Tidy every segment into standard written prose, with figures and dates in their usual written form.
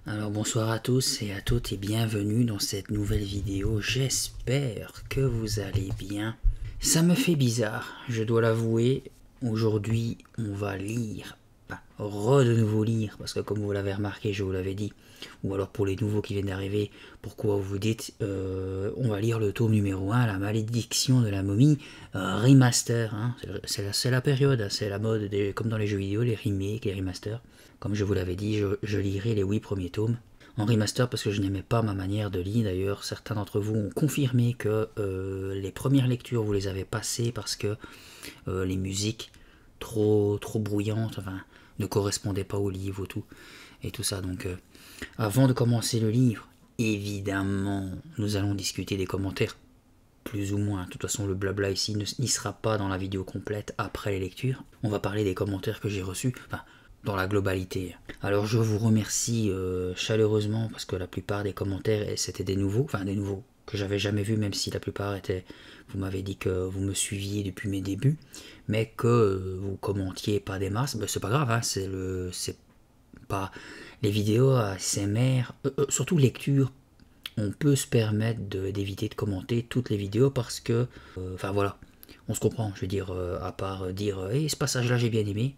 Alors bonsoir à tous et à toutes et bienvenue dans cette nouvelle vidéo. J'espère que vous allez bien. Ça me fait bizarre, je dois l'avouer. Aujourd'hui on va lire, de nouveau lire, parce que comme vous l'avez remarqué, je vous l'avais dit, ou alors pour les nouveaux qui viennent d'arriver, pourquoi vous dites, on va lire le tome numéro 1, La malédiction de la momie, remaster, hein. C'est la période, hein, c'est la mode, comme dans les jeux vidéo, les remakes, les remasters. Comme je vous l'avais dit, je lirai les 8 premiers tomes en remaster parce que je n'aimais pas ma manière de lire. D'ailleurs, certains d'entre vous ont confirmé que les premières lectures, vous les avez passées parce que les musiques trop bruyantes, enfin, ne correspondaient pas au livre et tout ça. Donc, avant de commencer le livre, évidemment, nous allons discuter des commentaires, plus ou moins. De toute façon, le blabla ici n'y sera pas dans la vidéo complète après les lectures. On va parler des commentaires que j'ai reçus, enfin, dans la globalité. Alors je vous remercie chaleureusement parce que la plupart des commentaires c'était des nouveaux, que j'avais jamais vus, même si la plupart étaient, vous m'avez dit que vous me suiviez depuis mes débuts, mais que vous commentiez pas des masses. Ben, c'est pas grave, hein, c'est pas les vidéos ASMR, surtout lecture. On peut se permettre d'éviter de commenter toutes les vidéos parce que, enfin voilà, on se comprend. Je veux dire, à part dire, hey, ce passage-là j'ai bien aimé.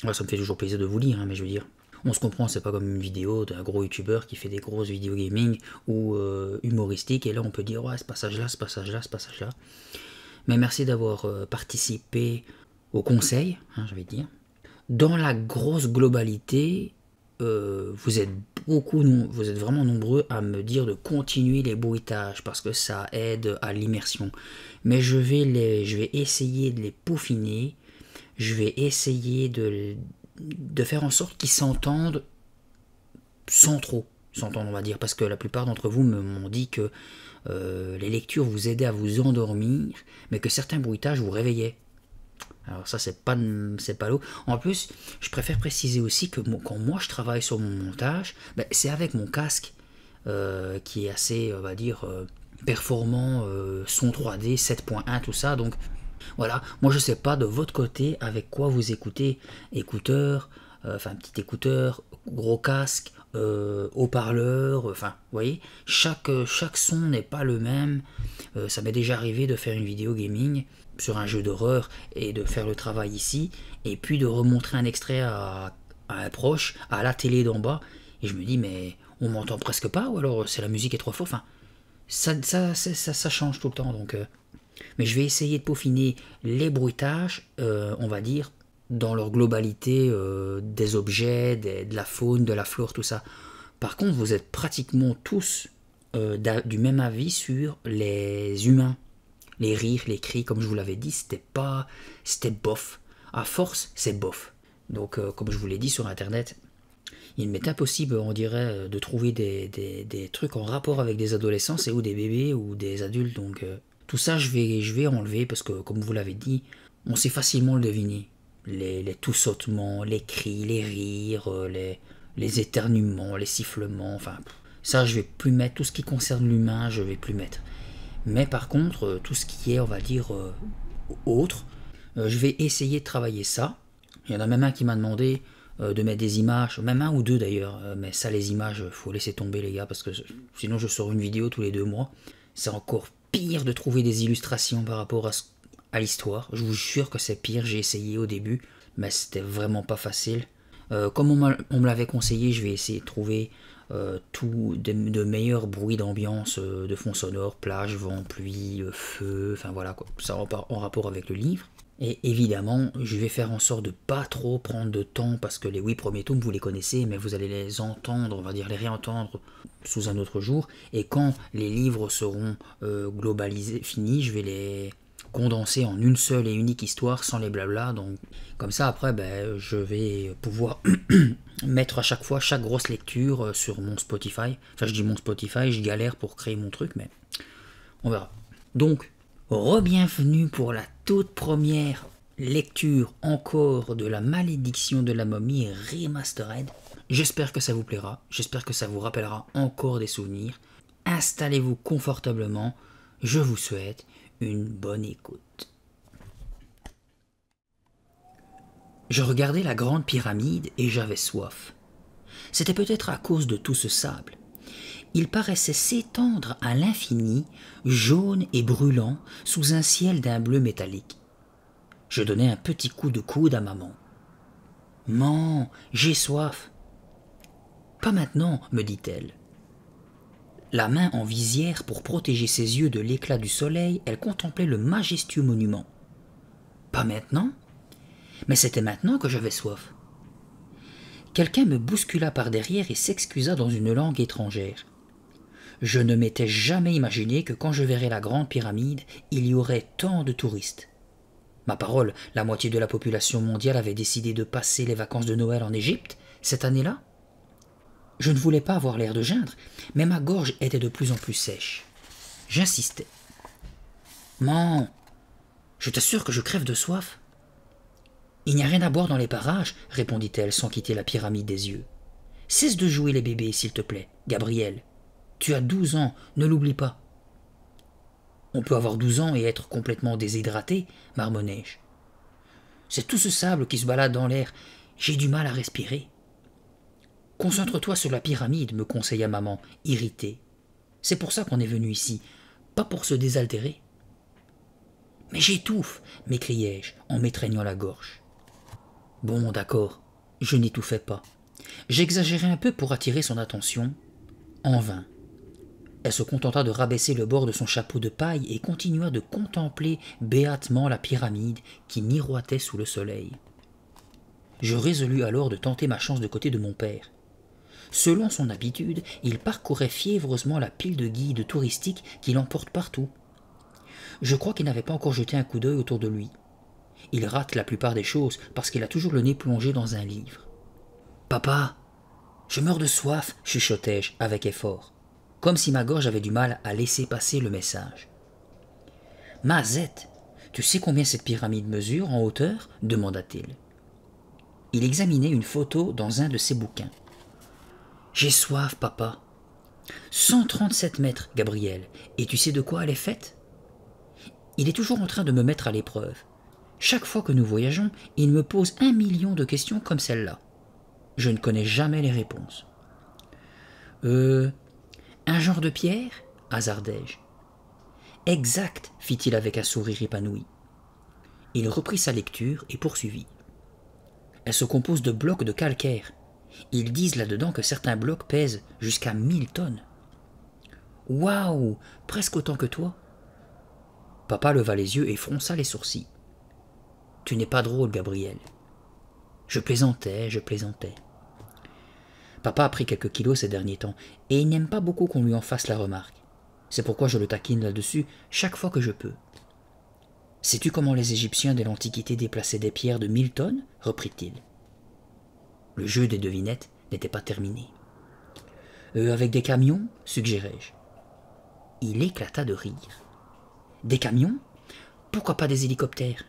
Ouais, ça me fait toujours plaisir de vous lire, hein, mais je veux dire, on se comprend, c'est pas comme une vidéo d'un gros youtubeur qui fait des grosses vidéos gaming ou humoristiques, et là on peut dire, ouais, ce passage-là, ce passage-là, ce passage-là. Mais merci d'avoir participé au conseil, hein, je vais dire. Dans la grosse globalité, vous êtes vous êtes vraiment nombreux à me dire de continuer les bruitages parce que ça aide à l'immersion. Mais je vais essayer de les peaufiner. Je vais essayer de faire en sorte qu'ils s'entendent sans trop s'entendre, on va dire, parce que la plupart d'entre vous m'ont dit que les lectures vous aidaient à vous endormir, mais que certains bruitages vous réveillaient. Alors ça, c'est pas l'eau. En plus, je préfère préciser aussi que quand moi je travaille sur mon montage, ben, c'est avec mon casque qui est assez, on va dire, performant, son 3D, 7.1, tout ça. Donc voilà, moi je sais pas de votre côté avec quoi vous écoutez, écouteurs, enfin petit écouteur, gros casque, haut-parleur, enfin vous voyez, chaque son n'est pas le même. Ça m'est déjà arrivé de faire une vidéo gaming sur un jeu d'horreur et de faire le travail ici, et puis de remontrer un extrait à un proche, à la télé d'en bas, et je me dis mais on m'entend presque pas, ou alors c'est la musique est trop forte, enfin ça change tout le temps, donc mais je vais essayer de peaufiner les bruitages, on va dire, dans leur globalité, des objets, de la faune, de la flore, tout ça. Par contre, vous êtes pratiquement tous du même avis sur les humains. Les rires, les cris, comme je vous l'avais dit, c'était bof. À force, c'est bof. Donc, comme je vous l'ai dit sur Internet, il m'est impossible, on dirait, de trouver des trucs en rapport avec des adolescents, ou des bébés ou des adultes. Donc, tout ça, je vais enlever parce que, comme vous l'avez dit, on sait facilement le deviner. Les tout-sautements, les cris, les rires, les éternuements, les sifflements, enfin, ça, je vais plus mettre. Tout ce qui concerne l'humain, je vais plus mettre. Mais par contre, tout ce qui est, on va dire, autre, je vais essayer de travailler ça. Il y en a même un qui m'a demandé de mettre des images, même un ou deux d'ailleurs, mais ça, les images, faut laisser tomber les gars, parce que sinon je sors une vidéo tous les 2 mois. C'est encore pire de trouver des illustrations par rapport à l'histoire. Je vous jure que c'est pire, j'ai essayé au début, mais c'était vraiment pas facile. Comme on me l'avait conseillé, je vais essayer de trouver de meilleurs bruits d'ambiance, de fond sonore, plage, vent, pluie, feu, enfin voilà quoi, ça en rapport avec le livre. Et évidemment, je vais faire en sorte de pas trop prendre de temps parce que les 8 premiers tomes, vous les connaissez, mais vous allez les entendre, on va dire les réentendre sous un autre jour. Et quand les livres seront globalisés, finis, je vais les condenser en une seule et unique histoire sans les blabla. Donc, comme ça, après, ben, je vais pouvoir mettre à chaque fois chaque grosse lecture sur mon Spotify. Enfin, je dis mon Spotify, je galère pour créer mon truc, mais on verra. Donc, re-bienvenue pour la toute première lecture encore de La malédiction de la momie remastered. J'espère que ça vous plaira, j'espère que ça vous rappellera encore des souvenirs. Installez-vous confortablement, je vous souhaite une bonne écoute. Je regardais la grande pyramide et j'avais soif. C'était peut-être à cause de tout ce sable. Il paraissait s'étendre à l'infini, jaune et brûlant, sous un ciel d'un bleu métallique. Je donnai un petit coup de coude à maman. « Maman, j'ai soif. »« Pas maintenant, me dit-elle. » La main en visière pour protéger ses yeux de l'éclat du soleil, elle contemplait le majestueux monument. « Pas maintenant ? Mais c'était maintenant que j'avais soif. » Quelqu'un me bouscula par derrière et s'excusa dans une langue étrangère. Je ne m'étais jamais imaginé que quand je verrais la Grande Pyramide, il y aurait tant de touristes. Ma parole, la moitié de la population mondiale avait décidé de passer les vacances de Noël en Égypte, cette année-là. Je ne voulais pas avoir l'air de geindre, mais ma gorge était de plus en plus sèche. J'insistais. « Maman, je t'assure que je crève de soif. »« Il n'y a rien à boire dans les parages, répondit-elle sans quitter la pyramide des yeux. Cesse de jouer les bébés, s'il te plaît, Gabriel. Tu as 12 ans, ne l'oublie pas. On peut avoir 12 ans et être complètement déshydraté, marmonnai-je. C'est tout ce sable qui se balade dans l'air. J'ai du mal à respirer. Concentre-toi sur la pyramide, me conseilla maman, irritée. C'est pour ça qu'on est venu ici, pas pour se désaltérer. Mais j'étouffe, m'écriai-je en m'étreignant la gorge. Bon, d'accord, je n'étouffais pas. J'exagérais un peu pour attirer son attention. En vain. Elle se contenta de rabaisser le bord de son chapeau de paille et continua de contempler béatement la pyramide qui miroitait sous le soleil. Je résolus alors de tenter ma chance de côté de mon père. Selon son habitude, il parcourait fiévreusement la pile de guides touristiques qui l'emportent partout. Je crois qu'il n'avait pas encore jeté un coup d'œil autour de lui. Il rate la plupart des choses parce qu'il a toujours le nez plongé dans un livre. « Papa, je meurs de soif, chuchotai-je avec effort, comme si ma gorge avait du mal à laisser passer le message. « Mazette, tu sais combien cette pyramide mesure en hauteur ?» demanda-t-il. Il examinait une photo dans un de ses bouquins. « J'ai soif, papa. 137 mètres, Gabriel, et tu sais de quoi elle est faite ?» Il est toujours en train de me mettre à l'épreuve. Chaque fois que nous voyageons, il me pose 1 million de questions comme celle-là. Je ne connais jamais les réponses. Un genre de pierre » hasardai-je. « Exact, fit-il avec un sourire épanoui. Il reprit sa lecture et poursuivit. Elle se compose de blocs de calcaire. Ils disent là-dedans que certains blocs pèsent jusqu'à 1000 tonnes. Waouh, presque autant que toi. Papa leva les yeux et fronça les sourcils. Tu n'es pas drôle, Gabriel. Je plaisantais. Papa a pris quelques kilos ces derniers temps, et il n'aime pas beaucoup qu'on lui en fasse la remarque. C'est pourquoi je le taquine là-dessus chaque fois que je peux. Sais-tu comment les Égyptiens de l'Antiquité déplaçaient des pierres de 1000 tonnes ? Reprit-il. Le jeu des devinettes n'était pas terminé. Avec des camions ? Suggérai-je. Il éclata de rire. Des camions ? Pourquoi pas des hélicoptères ?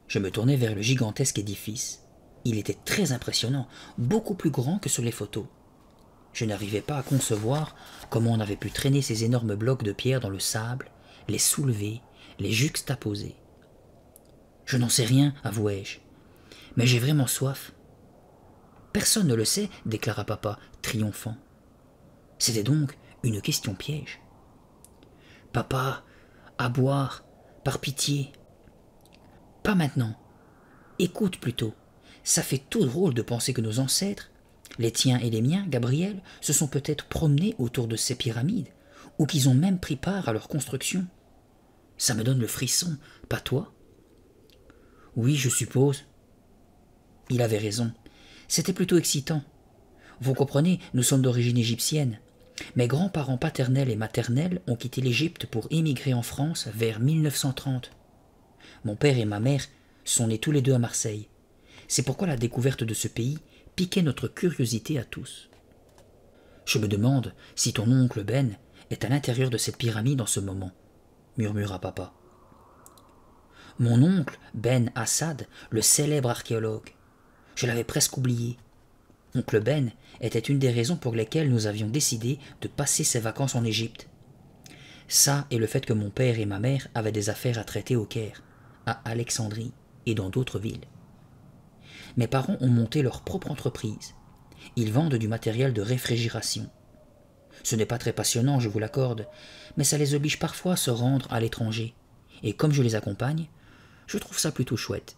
Je me tournai vers le gigantesque édifice. Il était très impressionnant, beaucoup plus grand que sur les photos. Je n'arrivais pas à concevoir comment on avait pu traîner ces énormes blocs de pierre dans le sable, les soulever, les juxtaposer. Je n'en sais rien, avouai-je, mais j'ai vraiment soif. Personne ne le sait, déclara papa, triomphant. C'était donc une question piège. Papa, à boire, par pitié. Pas maintenant. Écoute plutôt. Ça fait tout drôle de penser que nos ancêtres, les tiens et les miens, Gabriel, se sont peut-être promenés autour de ces pyramides, ou qu'ils ont même pris part à leur construction. Ça me donne le frisson, pas toi ? Oui, je suppose. Il avait raison. C'était plutôt excitant. Vous comprenez, nous sommes d'origine égyptienne. Mes grands-parents paternels et maternels ont quitté l'Égypte pour émigrer en France vers 1930. Mon père et ma mère sont nés tous les deux à Marseille. C'est pourquoi la découverte de ce pays piquait notre curiosité à tous. Je me demande si ton oncle Ben est à l'intérieur de cette pyramide en ce moment, murmura papa. Mon oncle Ben Assad, le célèbre archéologue. Je l'avais presque oublié. Oncle Ben était une des raisons pour lesquelles nous avions décidé de passer ces vacances en Égypte. Ça et le fait que mon père et ma mère avaient des affaires à traiter au Caire, à Alexandrie et dans d'autres villes. Mes parents ont monté leur propre entreprise. Ils vendent du matériel de réfrigération. Ce n'est pas très passionnant, je vous l'accorde, mais ça les oblige parfois à se rendre à l'étranger. Et comme je les accompagne, je trouve ça plutôt chouette.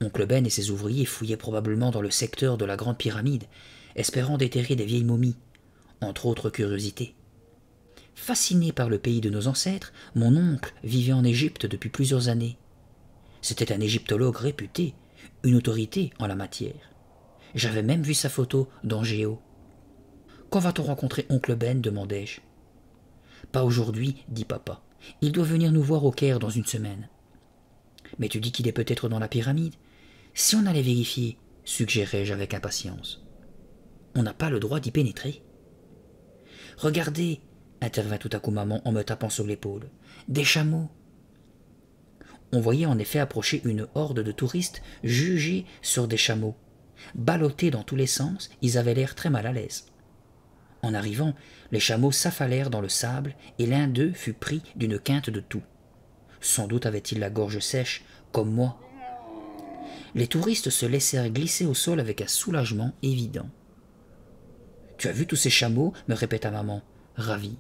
Oncle Ben et ses ouvriers fouillaient probablement dans le secteur de la Grande Pyramide, espérant déterrer des vieilles momies, entre autres curiosités. Fasciné par le pays de nos ancêtres, mon oncle vivait en Égypte depuis plusieurs années. C'était un égyptologue réputé, une autorité en la matière. J'avais même vu sa photo dans Géo. « Quand va-t-on rencontrer oncle Ben » demandai-je. « Pas aujourd'hui, dit papa. Il doit venir nous voir au Caire dans une semaine. »« Mais tu dis qu'il est peut-être dans la pyramide ? Si on allait vérifier, suggérai-je avec impatience. On n'a pas le droit d'y pénétrer. »« Regardez » intervint tout à coup maman en me tapant sur l'épaule. « Des chameaux !» On voyait en effet approcher une horde de touristes jugés sur des chameaux. Ballottés dans tous les sens, ils avaient l'air très mal à l'aise. En arrivant, les chameaux s'affalèrent dans le sable et l'un d'eux fut pris d'une quinte de toux. Sans doute avait-il la gorge sèche, comme moi. Les touristes se laissèrent glisser au sol avec un soulagement évident. « Tu as vu tous ces chameaux » me répéta maman, ravie.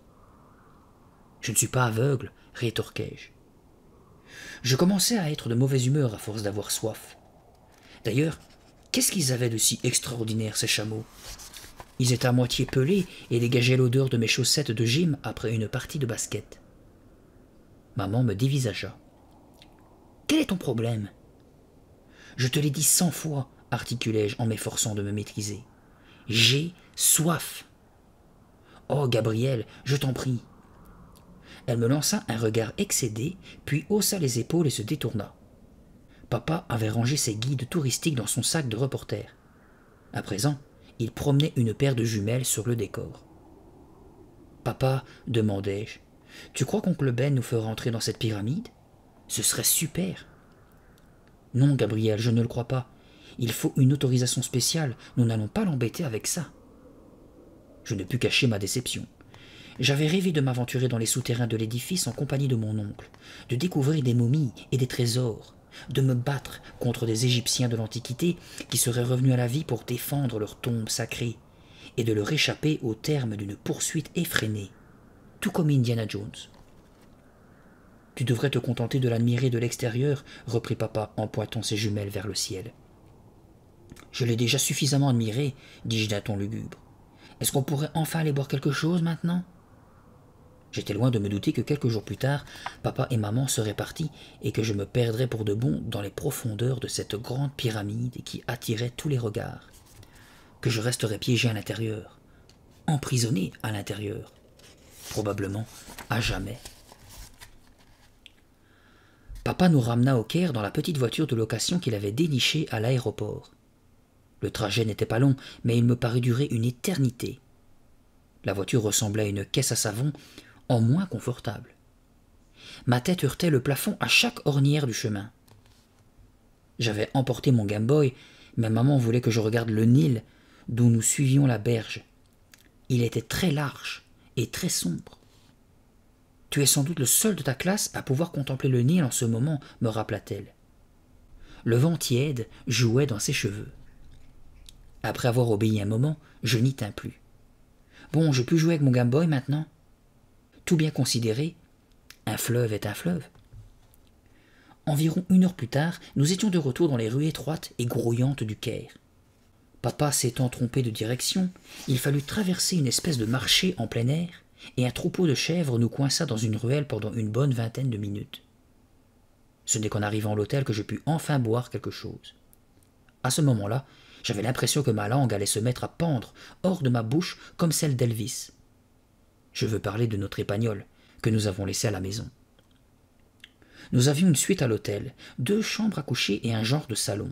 « Je ne suis pas aveugle » rétorquai-je. Je commençais à être de mauvaise humeur à force d'avoir soif. D'ailleurs, qu'est-ce qu'ils avaient de si extraordinaire, ces chameaux ? Ils étaient à moitié pelés et dégageaient l'odeur de mes chaussettes de gym après une partie de basket. Maman me dévisagea. « Quel est ton problème ?»« Je te l'ai dit 100 fois, articulai-je en m'efforçant de me maîtriser. J'ai soif. »« Oh, Gabriel, je t'en prie. » Elle me lança un regard excédé, puis haussa les épaules et se détourna. Papa avait rangé ses guides touristiques dans son sac de reporter. À présent, il promenait une paire de jumelles sur le décor. « Papa, demandai-je, tu crois qu'oncle Ben nous fera entrer dans cette pyramide ? Ce serait super. »« Non, Gabriel, je ne le crois pas. Il faut une autorisation spéciale, nous n'allons pas l'embêter avec ça. » Je ne pus cacher ma déception. J'avais rêvé de m'aventurer dans les souterrains de l'édifice en compagnie de mon oncle, de découvrir des momies et des trésors, de me battre contre des Égyptiens de l'Antiquité qui seraient revenus à la vie pour défendre leur tombe sacrée, et de leur échapper au terme d'une poursuite effrénée, tout comme Indiana Jones. « Tu devrais te contenter de l'admirer de l'extérieur, reprit papa en pointant ses jumelles vers le ciel. « Je l'ai déjà suffisamment admiré, dis-je d'un ton lugubre. Est-ce qu'on pourrait enfin aller boire quelque chose maintenant ?» J'étais loin de me douter que quelques jours plus tard, papa et maman seraient partis et que je me perdrais pour de bon dans les profondeurs de cette grande pyramide qui attirait tous les regards, que je resterais piégé à l'intérieur, emprisonné à l'intérieur, probablement à jamais. Papa nous ramena au Caire dans la petite voiture de location qu'il avait dénichée à l'aéroport. Le trajet n'était pas long, mais il me parut durer une éternité. La voiture ressemblait à une caisse à savon, en moins confortable. Ma tête heurtait le plafond à chaque ornière du chemin. J'avais emporté mon Game Boy, mais maman voulait que je regarde le Nil, d'où nous suivions la berge. Il était très large et très sombre. « Tu es sans doute le seul de ta classe à pouvoir contempler le Nil en ce moment, » me rappela-t-elle. Le vent tiède jouait dans ses cheveux. Après avoir obéi un moment, je n'y tins plus. « Bon, je peux jouer avec mon Game Boy maintenant ?» Tout bien considéré, un fleuve est un fleuve. Environ 1 heure plus tard, nous étions de retour dans les rues étroites et grouillantes du Caire. Papa s'étant trompé de direction, il fallut traverser une espèce de marché en plein air, et un troupeau de chèvres nous coinça dans une ruelle pendant une bonne vingtaine de minutes. Ce n'est qu'en arrivant à l'hôtel que je pus enfin boire quelque chose. À ce moment-là, j'avais l'impression que ma langue allait se mettre à pendre hors de ma bouche comme celle d'Elvis. Je veux parler de notre épagnol, que nous avons laissé à la maison. Nous avions une suite à l'hôtel, 2 chambres à coucher et un genre de salon.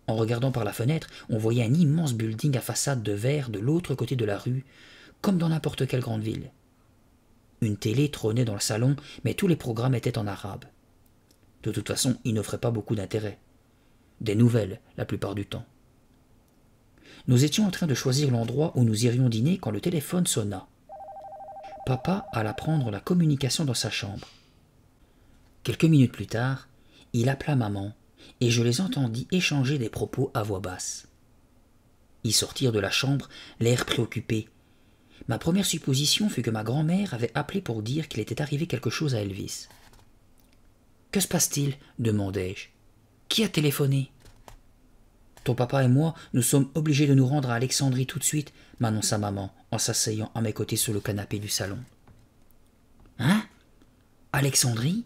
En regardant par la fenêtre, on voyait un immense building à façade de verre de l'autre côté de la rue, comme dans n'importe quelle grande ville. Une télé trônait dans le salon, mais tous les programmes étaient en arabe. De toute façon, ils n'offraient pas beaucoup d'intérêt. Des nouvelles, la plupart du temps. Nous étions en train de choisir l'endroit où nous irions dîner quand le téléphone sonna. Papa alla prendre la communication dans sa chambre. Quelques minutes plus tard, il appela maman, et je les entendis échanger des propos à voix basse. Ils sortirent de la chambre, l'air préoccupé. Ma première supposition fut que ma grand-mère avait appelé pour dire qu'il était arrivé quelque chose à Elvis. « Que se passe-t-il » demandai-je. « Qui a téléphoné ?»« Ton papa et moi, nous sommes obligés de nous rendre à Alexandrie tout de suite, » m'annonça maman en s'asseyant à mes côtés sur le canapé du salon. « Hein ? Alexandrie ?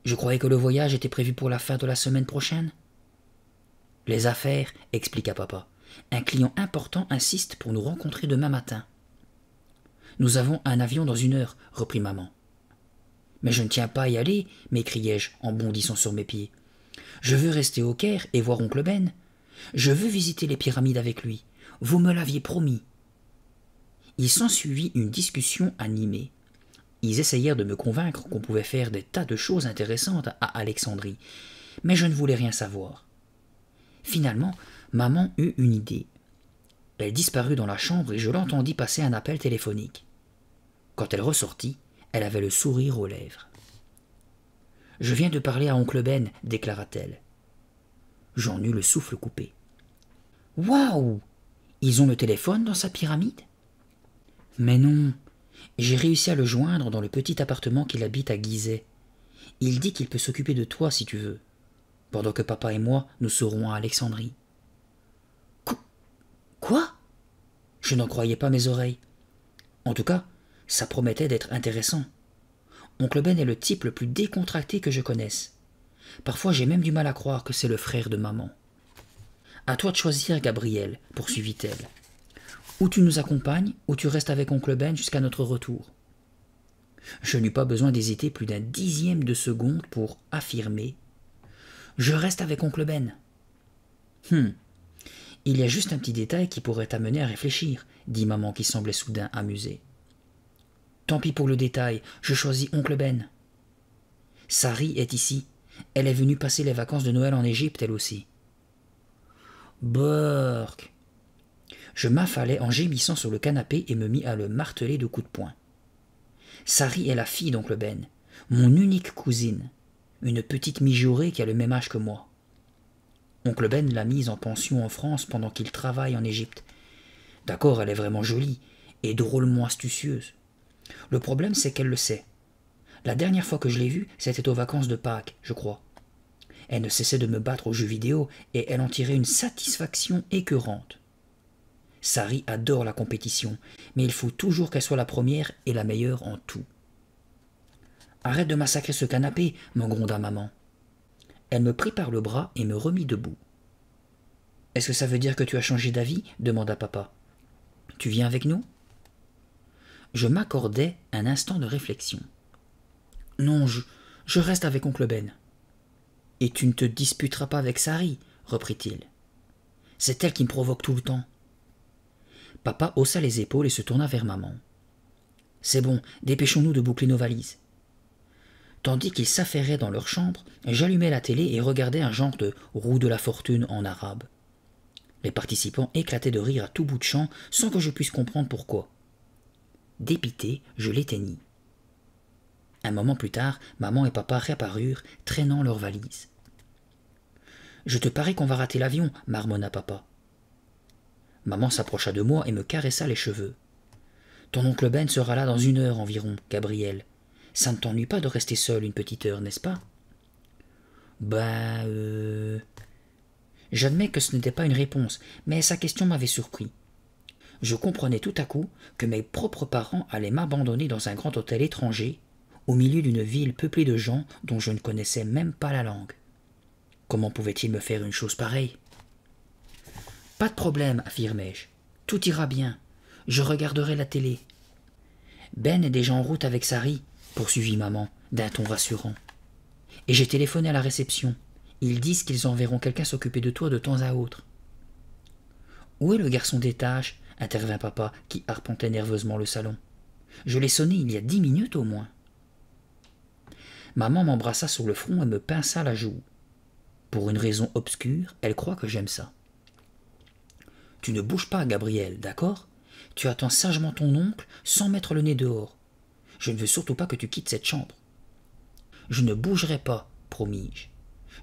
Je croyais que le voyage était prévu pour la fin de la semaine prochaine. »« Les affaires, » expliqua papa. « Un client important insiste pour nous rencontrer demain matin. »« Nous avons un avion dans 1 heure, » reprit maman. « Mais je ne tiens pas à y aller, » m'écriai-je en bondissant sur mes pieds. « Je veux rester au Caire et voir oncle Ben. Je veux visiter les pyramides avec lui. Vous me l'aviez promis. » Il s'ensuivit une discussion animée. Ils essayèrent de me convaincre qu'on pouvait faire des tas de choses intéressantes à Alexandrie, mais je ne voulais rien savoir. Finalement, maman eut une idée. Elle disparut dans la chambre et je l'entendis passer un appel téléphonique. Quand elle ressortit, elle avait le sourire aux lèvres. « Je viens de parler à oncle Ben, » déclara-t-elle. J'en eus le souffle coupé. « Waouh ! Ils ont le téléphone dans sa pyramide ?»« Mais non, j'ai réussi à le joindre dans le petit appartement qu'il habite à Gizeh. Il dit qu'il peut s'occuper de toi si tu veux, pendant que papa et moi nous serons à Alexandrie. » Quoi ? Je n'en croyais pas mes oreilles. En tout cas, ça promettait d'être intéressant. Oncle Ben est le type le plus décontracté que je connaisse. Parfois j'ai même du mal à croire que c'est le frère de maman. « À toi de choisir, Gabriel, » poursuivit-elle. « Ou tu nous accompagnes, ou tu restes avec oncle Ben jusqu'à notre retour. » Je n'eus pas besoin d'hésiter plus d'un dixième de seconde pour affirmer « Je reste avec oncle Ben. » Il y a juste un petit détail qui pourrait t'amener à réfléchir, dit maman qui semblait soudain amusée. Tant pis pour le détail, je choisis oncle Ben. Sari est ici. Elle est venue passer les vacances de Noël en Égypte, elle aussi. Burk. Je m'affalai en gémissant sur le canapé et me mis à le marteler de coups de poing. Sari est la fille d'oncle Ben, mon unique cousine, une petite mijaurée qui a le même âge que moi. Oncle Ben l'a mise en pension en France pendant qu'il travaille en Égypte. D'accord, elle est vraiment jolie et drôlement astucieuse. Le problème, c'est qu'elle le sait. La dernière fois que je l'ai vue, c'était aux vacances de Pâques, je crois. Elle ne cessait de me battre aux jeux vidéo et elle en tirait une satisfaction écœurante. Sari adore la compétition, mais il faut toujours qu'elle soit la première et la meilleure en tout. « Arrête de massacrer ce canapé, » me gronda maman. Elle me prit par le bras et me remit debout. « Est-ce que ça veut dire que tu as changé d'avis » demanda papa. « Tu viens avec nous » Je m'accordai un instant de réflexion. « Non, je reste avec oncle Ben. »« Et tu ne te disputeras pas avec Sari » reprit-il. « C'est elle qui me provoque tout le temps. » Papa haussa les épaules et se tourna vers maman. « C'est bon, dépêchons-nous de boucler nos valises. » Tandis qu'ils s'affairaient dans leur chambre, j'allumai la télé et regardais un genre de roue de la fortune en arabe. Les participants éclataient de rire à tout bout de champ sans que je puisse comprendre pourquoi. Dépité, je l'éteignis. Un moment plus tard, maman et papa réapparurent, traînant leurs valises. « Je te parie qu'on va rater l'avion, » marmonna papa. Maman s'approcha de moi et me caressa les cheveux. « Ton oncle Ben sera là dans 1 heure environ, Gabriel. Ça ne t'ennuie pas de rester seul une petite heure, n'est-ce pas ?» J'admets que ce n'était pas une réponse, mais sa question m'avait surpris. Je comprenais tout à coup que mes propres parents allaient m'abandonner dans un grand hôtel étranger, au milieu d'une ville peuplée de gens dont je ne connaissais même pas la langue. Comment pouvaient-ils me faire une chose pareille ? « Pas de problème, affirmai-je. Tout ira bien. Je regarderai la télé. »« Ben est déjà en route avec Sari, » poursuivit maman, d'un ton rassurant. « Et j'ai téléphoné à la réception. Ils disent qu'ils enverront quelqu'un s'occuper de toi de temps à autre. »« Où est le garçon des tâches ?» intervint papa, qui arpentait nerveusement le salon. « Je l'ai sonné il y a 10 minutes au moins. » Maman m'embrassa sur le front et me pinça la joue. Pour une raison obscure, elle croit que j'aime ça. « Tu ne bouges pas, Gabriel, d'accord ? Tu attends sagement ton oncle sans mettre le nez dehors. Je ne veux surtout pas que tu quittes cette chambre. »« Je ne bougerai pas, promis-je.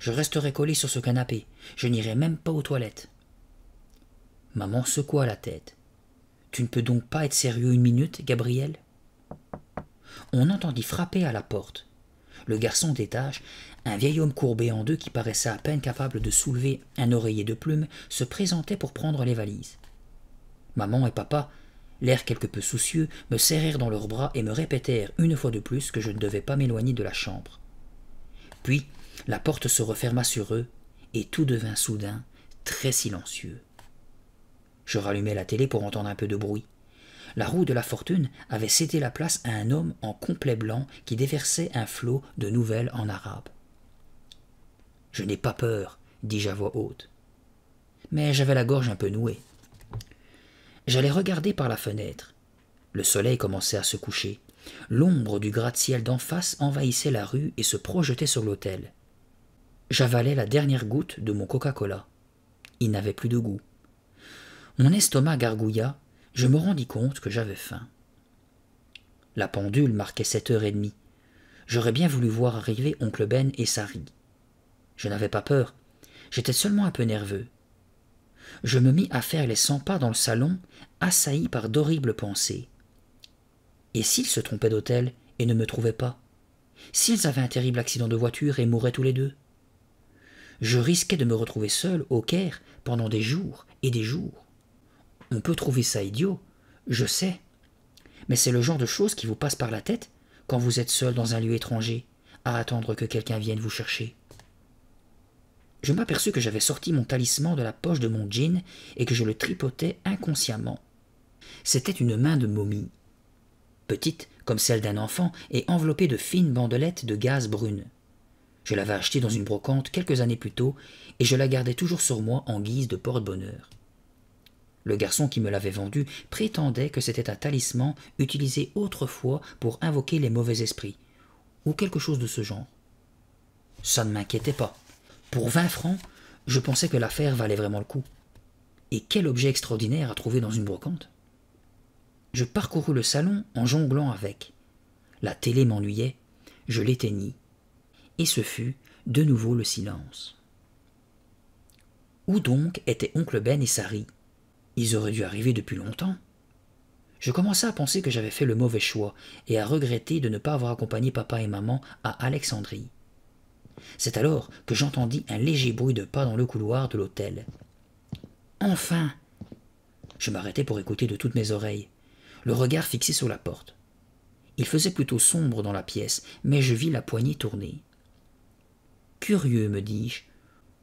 Je resterai collé sur ce canapé. Je n'irai même pas aux toilettes. » Maman secoua la tête. « Tu ne peux donc pas être sérieux une minute, Gabriel ?» On entendit frapper à la porte. Le garçon d'étage, un vieil homme courbé en deux qui paraissait à peine capable de soulever un oreiller de plume, se présentait pour prendre les valises. Maman et papa, l'air quelque peu soucieux, me serrèrent dans leurs bras et me répétèrent une fois de plus que je ne devais pas m'éloigner de la chambre. Puis la porte se referma sur eux et tout devint soudain très silencieux. Je rallumai la télé pour entendre un peu de bruit. La roue de la fortune avait cédé la place à un homme en complet blanc qui déversait un flot de nouvelles en arabe. « Je n'ai pas peur, dis-je à voix haute. Mais j'avais la gorge un peu nouée. J'allais regarder par la fenêtre. Le soleil commençait à se coucher. L'ombre du gratte-ciel d'en face envahissait la rue et se projetait sur l'hôtel. J'avalais la dernière goutte de mon Coca-Cola. Il n'avait plus de goût. Mon estomac gargouilla. Je me rendis compte que j'avais faim. La pendule marquait 7h30. J'aurais bien voulu voir arriver oncle Ben et Sari. Je n'avais pas peur, j'étais seulement un peu nerveux. Je me mis à faire les 100 pas dans le salon, assailli par d'horribles pensées. Et s'ils se trompaient d'hôtel et ne me trouvaient pas? S'ils avaient un terrible accident de voiture et mouraient tous les deux? Je risquais de me retrouver seul au Caire pendant des jours et des jours. On peut trouver ça idiot, je sais, mais c'est le genre de choses qui vous passe par la tête quand vous êtes seul dans un lieu étranger, à attendre que quelqu'un vienne vous chercher. Je m'aperçus que j'avais sorti mon talisman de la poche de mon jean et que je le tripotais inconsciemment. C'était une main de momie, petite comme celle d'un enfant et enveloppée de fines bandelettes de gaze brune. Je l'avais achetée dans une brocante quelques années plus tôt et je la gardais toujours sur moi en guise de porte-bonheur. Le garçon qui me l'avait vendue prétendait que c'était un talisman utilisé autrefois pour invoquer les mauvais esprits, ou quelque chose de ce genre. Ça ne m'inquiétait pas. Pour 20 francs, je pensais que l'affaire valait vraiment le coup. Et quel objet extraordinaire à trouver dans une brocante! Je parcourus le salon en jonglant avec. La télé m'ennuyait, je l'éteignis. Et ce fut de nouveau le silence. Où donc étaient oncle Ben et Sari? Ils auraient dû arriver depuis longtemps. Je commençai à penser que j'avais fait le mauvais choix et à regretter de ne pas avoir accompagné papa et maman à Alexandrie. C'est alors que j'entendis un léger bruit de pas dans le couloir de l'hôtel. Enfin! Je m'arrêtai pour écouter de toutes mes oreilles, le regard fixé sur la porte. Il faisait plutôt sombre dans la pièce, mais je vis la poignée tourner. Curieux, me dis-je,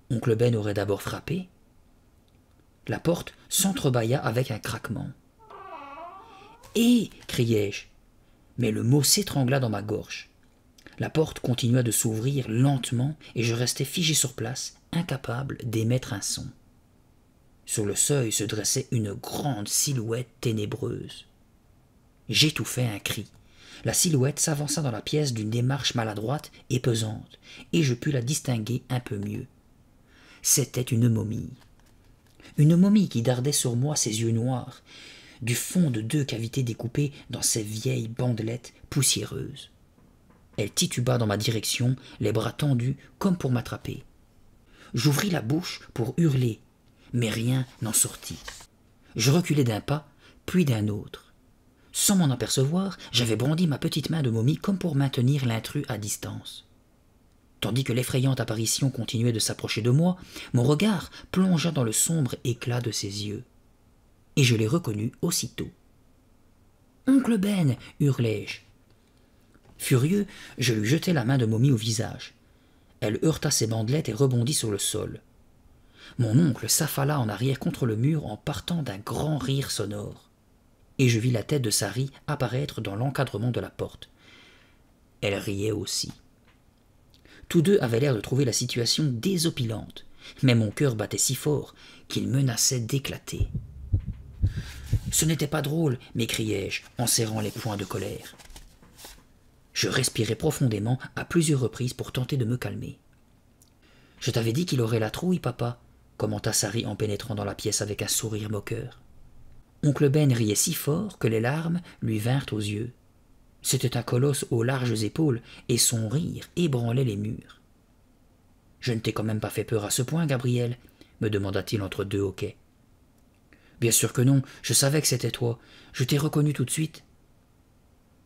oncle Ben aurait d'abord frappé. La porte s'entrebâilla avec un craquement. « Hé !» criai-je, mais le mot s'étrangla dans ma gorge. La porte continua de s'ouvrir lentement et je restai figé sur place, incapable d'émettre un son. Sur le seuil se dressait une grande silhouette ténébreuse. J'étouffai un cri. La silhouette s'avança dans la pièce d'une démarche maladroite et pesante, et je pus la distinguer un peu mieux. C'était une momie. Une momie qui dardait sur moi ses yeux noirs, du fond de 2 cavités découpées dans ses vieilles bandelettes poussiéreuses. Elle tituba dans ma direction, les bras tendus comme pour m'attraper. J'ouvris la bouche pour hurler, mais rien n'en sortit. Je reculai d'un pas, puis d'un autre. Sans m'en apercevoir, j'avais brandi ma petite main de momie comme pour maintenir l'intrus à distance. Tandis que l'effrayante apparition continuait de s'approcher de moi, mon regard plongea dans le sombre éclat de ses yeux. Et je l'ai reconnu aussitôt. « Oncle Ben !» hurlai-je. Furieux, je lui jetai la main de momie au visage. Elle heurta ses bandelettes et rebondit sur le sol. Mon oncle s'affala en arrière contre le mur en partant d'un grand rire sonore. Et je vis la tête de Sari apparaître dans l'encadrement de la porte. Elle riait aussi. Tous deux avaient l'air de trouver la situation désopilante, mais mon cœur battait si fort qu'il menaçait d'éclater. « Ce n'était pas drôle !» m'écriai-je en serrant les poings de colère. Je respirai profondément à plusieurs reprises pour tenter de me calmer. « Je t'avais dit qu'il aurait la trouille, papa !» commenta Sari en pénétrant dans la pièce avec un sourire moqueur. Oncle Ben riait si fort que les larmes lui vinrent aux yeux. C'était un colosse aux larges épaules, et son rire ébranlait les murs. « Je ne t'ai quand même pas fait peur à ce point, Gabriel ?» me demanda-t-il entre 2 hoquets. Bien sûr que non, je savais que c'était toi. Je t'ai reconnu tout de suite.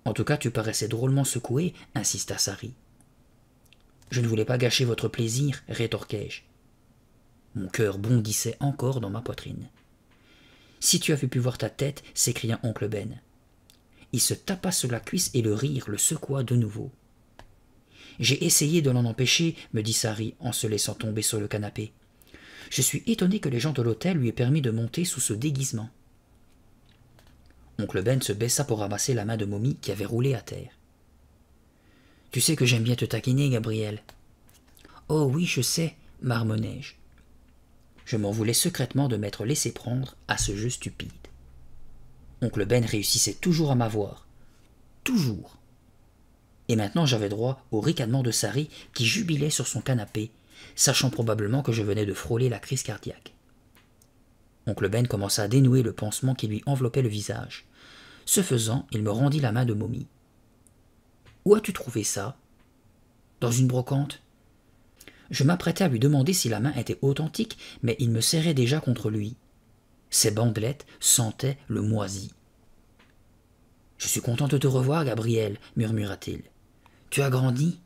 En tout cas, tu paraissais drôlement secoué, insista Sari. Je ne voulais pas gâcher votre plaisir, rétorquai-je. Mon cœur bondissait encore dans ma poitrine. Si tu avais pu voir ta tête, s'écria oncle Ben. Il se tapa sur la cuisse et le rire le secoua de nouveau. J'ai essayé de l'en empêcher, me dit Sari en se laissant tomber sur le canapé. Je suis étonné que les gens de l'hôtel lui aient permis de monter sous ce déguisement. Oncle Ben se baissa pour ramasser la main de Momie qui avait roulé à terre. Tu sais que j'aime bien te taquiner, Gabriel. Oh oui, je sais, marmonnai-je. Je m'en voulais secrètement de m'être laissé prendre à ce jeu stupide. Oncle Ben réussissait toujours à m'avoir. Toujours. Et maintenant j'avais droit au ricanement de Sari qui jubilait sur son canapé, sachant probablement que je venais de frôler la crise cardiaque. Oncle Ben commença à dénouer le pansement qui lui enveloppait le visage. Ce faisant, il me rendit la main de Momie. « Où as-tu trouvé ça ?»« Dans une brocante. » Je m'apprêtais à lui demander si la main était authentique, mais il me serrait déjà contre lui. Ses bandelettes sentaient le moisi. « Je suis content de te revoir, Gabriel, murmura-t-il. Tu as grandi ?»«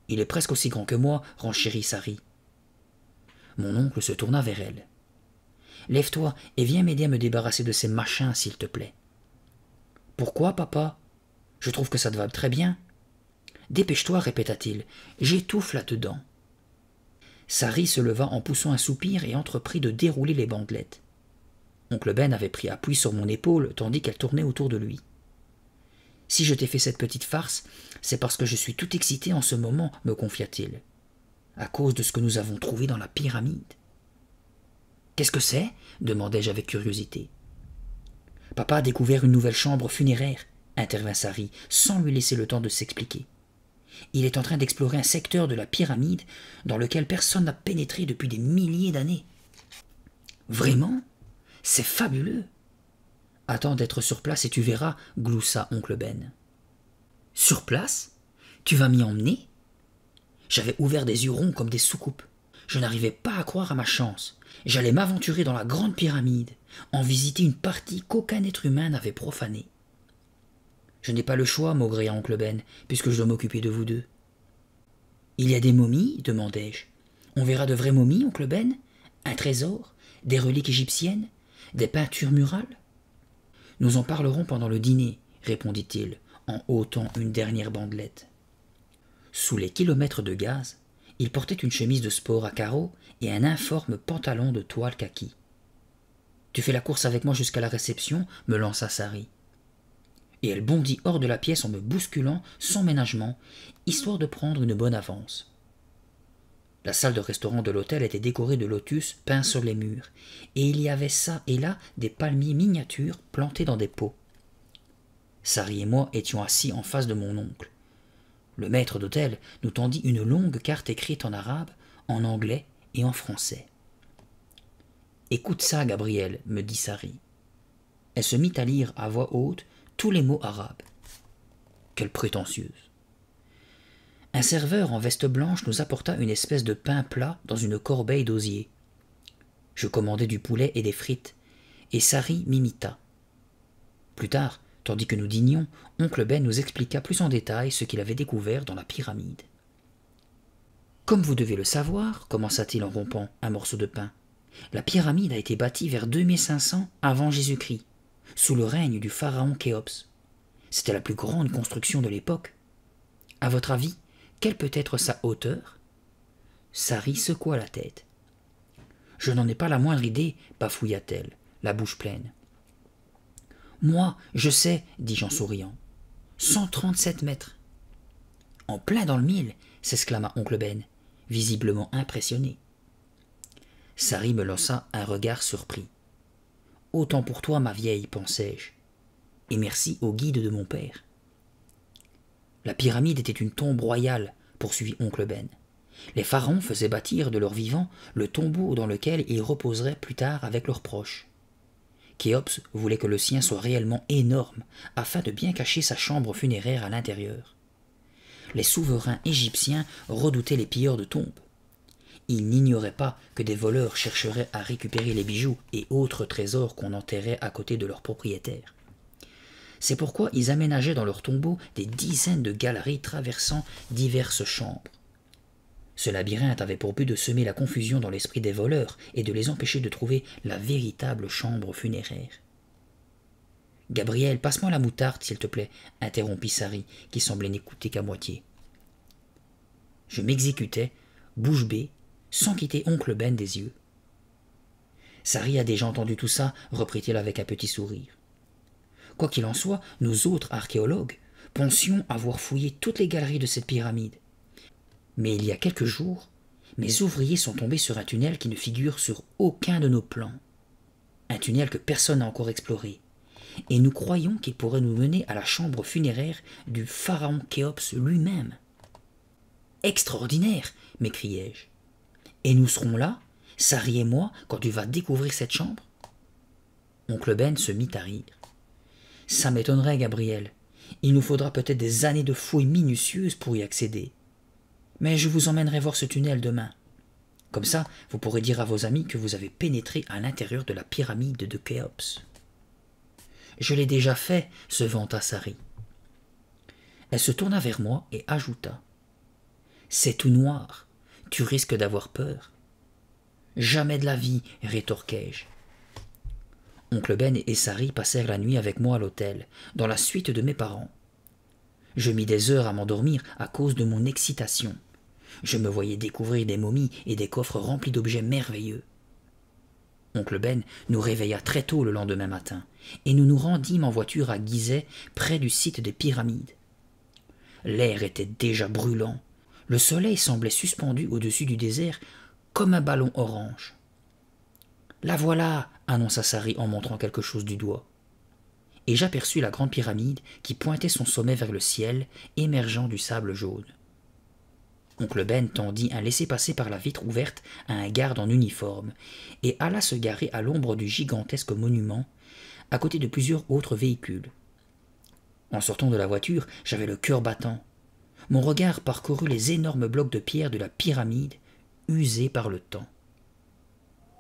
Il est presque aussi grand que moi, renchérit Sari. » Mon oncle se tourna vers elle. « Lève-toi et viens m'aider à me débarrasser de ces machins, s'il te plaît. »« Pourquoi, papa ? Je trouve que ça te va très bien. »« Dépêche-toi, répéta-t-il, j'étouffe là-dedans. » Sari se leva en poussant un soupir et entreprit de dérouler les bandelettes. Oncle Ben avait pris appui sur mon épaule tandis qu'elle tournait autour de lui. « Si je t'ai fait cette petite farce, c'est parce que je suis tout excité en ce moment, me confia-t-il, à cause de ce que nous avons trouvé dans la pyramide. »« Qu'est-ce que c'est ?» demandai-je avec curiosité. « Papa a découvert une nouvelle chambre funéraire, » intervint Sari, sans lui laisser le temps de s'expliquer. « Il est en train d'explorer un secteur de la pyramide dans lequel personne n'a pénétré depuis des milliers d'années. »« Vraiment ? C'est fabuleux !»« Attends d'être sur place et tu verras, » gloussa oncle Ben. « Sur place ? Tu vas m'y emmener ?» J'avais ouvert des yeux ronds comme des soucoupes. Je n'arrivais pas à croire à ma chance. J'allais m'aventurer dans la grande pyramide, en visiter une partie qu'aucun être humain n'avait profanée. « Je n'ai pas le choix, maugréa oncle Ben, puisque je dois m'occuper de vous deux. »« Il y a des momies ?» demandai-je. « On verra de vraies momies, oncle Ben ? Un trésor ? Des reliques égyptiennes ? Des peintures murales ?»« Nous en parlerons pendant le dîner, » répondit-il, en ôtant une dernière bandelette. Sous les kilomètres de gaz, il portait une chemise de sport à carreaux et un informe pantalon de toile kaki. « Tu fais la course avec moi jusqu'à la réception ?» me lança Sari. Et elle bondit hors de la pièce en me bousculant sans ménagement, histoire de prendre une bonne avance. La salle de restaurant de l'hôtel était décorée de lotus peints sur les murs, et il y avait ça et là des palmiers miniatures plantés dans des pots. Sari et moi étions assis en face de mon oncle. Le maître d'hôtel nous tendit une longue carte écrite en arabe, en anglais et en français. « Écoute ça, Gabriel, » me dit Sari. Elle se mit à lire à voix haute tous les mots arabes. Quelle prétentieuse! Un serveur en veste blanche nous apporta une espèce de pain plat dans une corbeille d'osier. Je commandai du poulet et des frites, et Sari m'imita. Plus tard, tandis que nous dînions, oncle Ben nous expliqua plus en détail ce qu'il avait découvert dans la pyramide. « Comme vous devez le savoir, commença-t-il en rompant un morceau de pain, la pyramide a été bâtie vers 2500 avant Jésus-Christ, sous le règne du pharaon Khéops. C'était la plus grande construction de l'époque. À votre avis, quelle peut être sa hauteur ?» Sari secoua la tête. « Je n'en ai pas la moindre idée, bafouilla-t-elle, la bouche pleine. »« Moi, je sais, dis-je en souriant. 137 mètres. »« En plein dans le mille, s'exclama oncle Ben, visiblement impressionné. Sari me lança un regard surpris. « Autant pour toi, ma vieille, pensai-je. Et merci au guide de mon père. » La pyramide était une tombe royale, poursuivit oncle Ben. Les pharaons faisaient bâtir de leur vivant le tombeau dans lequel ils reposeraient plus tard avec leurs proches. Khéops voulait que le sien soit réellement énorme, afin de bien cacher sa chambre funéraire à l'intérieur. Les souverains égyptiens redoutaient les pilleurs de tombes. Il n'ignorait pas que des voleurs chercheraient à récupérer les bijoux et autres trésors qu'on enterrait à côté de leurs propriétaires. C'est pourquoi ils aménageaient dans leurs tombeaux des dizaines de galeries traversant diverses chambres. Ce labyrinthe avait pour but de semer la confusion dans l'esprit des voleurs et de les empêcher de trouver la véritable chambre funéraire. « Gabriel, passe-moi la moutarde, s'il te plaît, » interrompit Sari, qui semblait n'écouter qu'à moitié. Je m'exécutais, bouche bée, sans quitter oncle Ben des yeux. « Sari a déjà entendu tout ça, » reprit-il avec un petit sourire. Quoi qu'il en soit, nous autres archéologues pensions avoir fouillé toutes les galeries de cette pyramide. Mais il y a quelques jours, mes ouvriers sont tombés sur un tunnel qui ne figure sur aucun de nos plans. Un tunnel que personne n'a encore exploré. Et nous croyons qu'il pourrait nous mener à la chambre funéraire du pharaon Khéops lui-même. « Extraordinaire !» m'écriai-je. « Et nous serons là, Sari et moi, quand tu vas découvrir cette chambre ?» Oncle Ben se mit à rire. « Ça m'étonnerait, Gabriel. Il nous faudra peut-être des années de fouilles minutieuses pour y accéder. Mais je vous emmènerai voir ce tunnel demain. Comme ça, vous pourrez dire à vos amis que vous avez pénétré à l'intérieur de la pyramide de Khéops. » « Je l'ai déjà fait, » se vanta Sari. Elle se tourna vers moi et ajouta. « C'est tout noir, tu risques d'avoir peur. »« Jamais de la vie, » rétorquai-je. Oncle Ben et Sari passèrent la nuit avec moi à l'hôtel, dans la suite de mes parents. Je mis des heures à m'endormir à cause de mon excitation. Je me voyais découvrir des momies et des coffres remplis d'objets merveilleux. Oncle Ben nous réveilla très tôt le lendemain matin, et nous nous rendîmes en voiture à Gizeh, près du site des pyramides. L'air était déjà brûlant, le soleil semblait suspendu au-dessus du désert comme un ballon orange. « La voilà !» annonça Sari en montrant quelque chose du doigt. Et j'aperçus la grande pyramide qui pointait son sommet vers le ciel, émergeant du sable jaune. Oncle Ben tendit un laissez-passer par la vitre ouverte à un garde en uniforme et alla se garer à l'ombre du gigantesque monument, à côté de plusieurs autres véhicules. En sortant de la voiture, j'avais le cœur battant. Mon regard parcourut les énormes blocs de pierre de la pyramide, usés par le temps.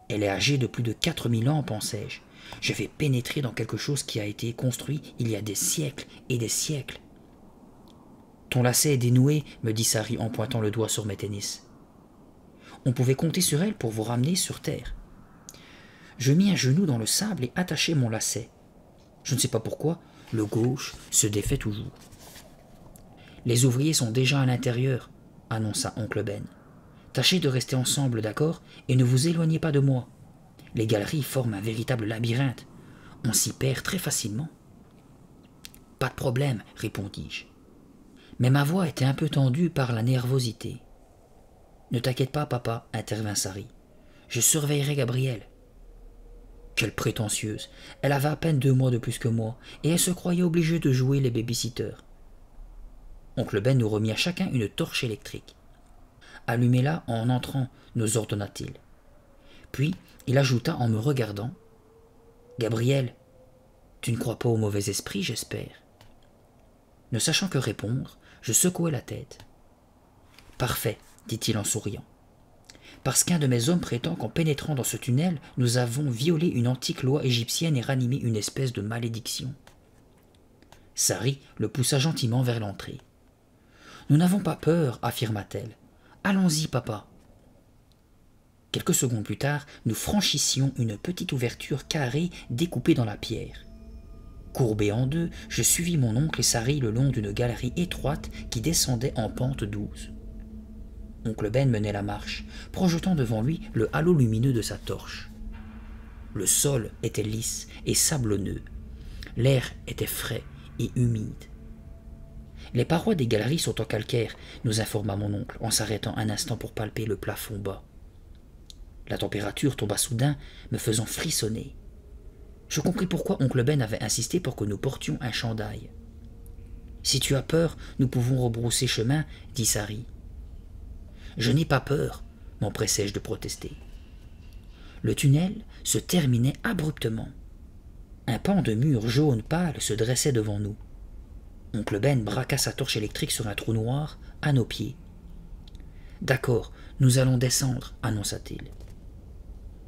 Elle est âgée de plus de 4000 ans, pensai-je. Je vais pénétrer dans quelque chose qui a été construit il y a des siècles et des siècles. « Ton lacet est dénoué, » me dit Sari en pointant le doigt sur mes tennis. On pouvait compter sur elle pour vous ramener sur terre. Je mis un genou dans le sable et attachai mon lacet. Je ne sais pas pourquoi, le gauche se défait toujours. « Les ouvriers sont déjà à l'intérieur, » annonça oncle Ben. « Tâchez de rester ensemble, d'accord, et ne vous éloignez pas de moi. Les galeries forment un véritable labyrinthe. On s'y perd très facilement. »« Pas de problème, » répondis-je. Mais ma voix était un peu tendue par la nervosité. « Ne t'inquiète pas, papa, » intervint Sari. « Je surveillerai Gabriel. » Quelle prétentieuse. Elle avait à peine 2 mois de plus que moi, et elle se croyait obligée de jouer les baby-sitters. Oncle Ben nous remit à chacun une torche électrique. « Allumez-la en entrant, » nous ordonna-t-il. Puis il ajouta en me regardant. « Gabriel, tu ne crois pas au mauvais esprit, j'espère. » Ne sachant que répondre, je secouai la tête. « Parfait, » dit-il en souriant. « Parce qu'un de mes hommes prétend qu'en pénétrant dans ce tunnel, nous avons violé une antique loi égyptienne et ranimé une espèce de malédiction. » Sari le poussa gentiment vers l'entrée. « Nous n'avons pas peur, affirma-t-elle. « Allons-y, papa. » Quelques secondes plus tard, nous franchissions une petite ouverture carrée découpée dans la pierre. Courbé en deux, je suivis mon oncle et Sari le long d'une galerie étroite qui descendait en pente douce. Oncle Ben menait la marche, projetant devant lui le halo lumineux de sa torche. Le sol était lisse et sablonneux. L'air était frais et humide. « Les parois des galeries sont en calcaire », nous informa mon oncle en s'arrêtant un instant pour palper le plafond bas. La température tomba soudain, me faisant frissonner. Je compris pourquoi oncle Ben avait insisté pour que nous portions un chandail. « Si tu as peur, nous pouvons rebrousser chemin, » dit Sari. « Je n'ai pas peur, » m'empressai-je de protester. Le tunnel se terminait abruptement. Un pan de mur jaune pâle se dressait devant nous. Oncle Ben braqua sa torche électrique sur un trou noir à nos pieds. D'accord, nous allons descendre, annonça-t-il.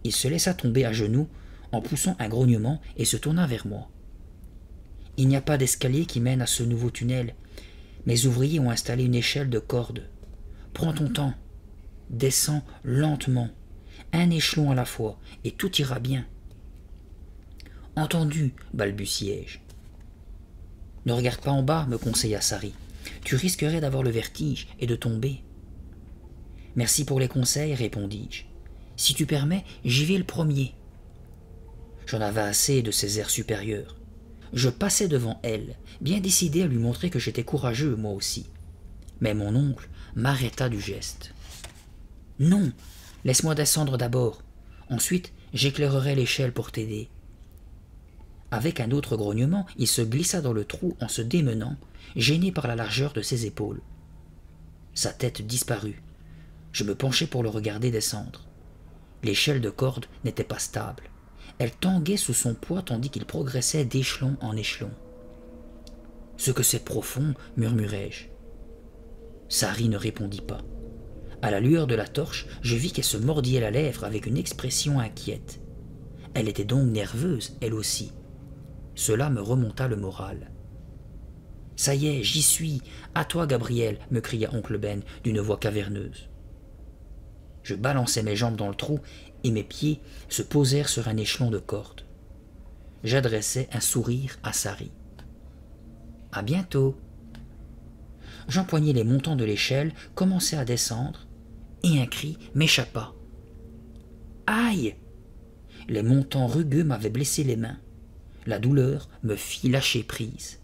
Il se laissa tomber à genoux en poussant un grognement et se tourna vers moi. Il n'y a pas d'escalier qui mène à ce nouveau tunnel. Mes ouvriers ont installé une échelle de corde. Prends ton temps. Descends lentement, un échelon à la fois, et tout ira bien. Entendu, balbutiai-je. Ne regarde pas en bas, me conseilla Sari. Tu risquerais d'avoir le vertige et de tomber. Merci pour les conseils, répondis-je. Si tu permets, j'y vais le premier. J'en avais assez de ces airs supérieurs. Je passais devant elle, bien décidé à lui montrer que j'étais courageux, moi aussi. Mais mon oncle m'arrêta du geste. « Non, laisse-moi descendre d'abord. Ensuite, j'éclairerai l'échelle pour t'aider. » Avec un autre grognement, il se glissa dans le trou en se démenant, gêné par la largeur de ses épaules. Sa tête disparut. Je me penchai pour le regarder descendre. L'échelle de corde n'était pas stable. Elle tanguait sous son poids tandis qu'il progressait d'échelon en échelon. « Ce que c'est profond, murmurai-je. » Sari ne répondit pas. À la lueur de la torche, je vis qu'elle se mordillait la lèvre avec une expression inquiète. Elle était donc nerveuse, elle aussi. Cela me remonta le moral. « Ça y est, j'y suis. À toi, Gabriel, me cria oncle Ben d'une voix caverneuse. Je balançai mes jambes dans le trou et mes pieds se posèrent sur un échelon de corde. J'adressai un sourire à Sari. « À bientôt !» J'empoignai les montants de l'échelle, commençai à descendre, et un cri m'échappa. « Aïe !» Les montants rugueux m'avaient blessé les mains. La douleur me fit lâcher prise.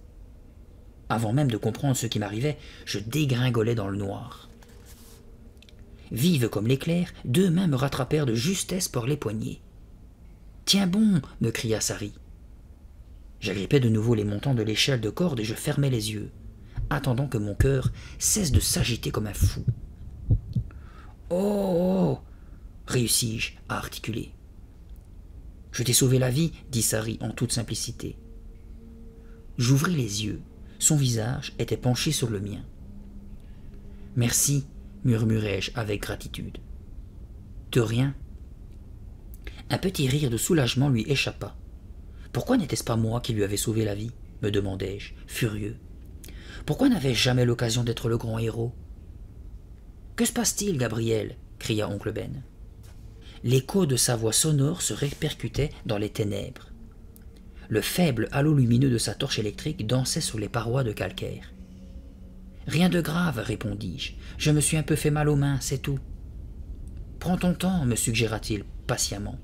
Avant même de comprendre ce qui m'arrivait, je dégringolais dans le noir. Vive comme l'éclair, deux mains me rattrapèrent de justesse par les poignets. « Tiens bon !» me cria Sari. J'agrippais de nouveau les montants de l'échelle de corde et je fermais les yeux, attendant que mon cœur cesse de s'agiter comme un fou. « Oh !» réussis-je à articuler. « Je t'ai sauvé la vie, » dit Sari en toute simplicité. J'ouvris les yeux. Son visage était penché sur le mien. « Merci, » murmurai-je avec gratitude. « De rien. » Un petit rire de soulagement lui échappa. Pourquoi n'était-ce pas moi qui lui avais sauvé la vie, me demandai-je, furieux. Pourquoi n'avais-je jamais l'occasion d'être le grand héros? Que se passe-t-il, Gabriel? Cria oncle Ben. L'écho de sa voix sonore se répercutait dans les ténèbres. Le faible halo lumineux de sa torche électrique dansait sur les parois de calcaire. Rien de grave, répondis-je. Je me suis un peu fait mal aux mains, c'est tout. Prends ton temps, me suggéra-t-il patiemment.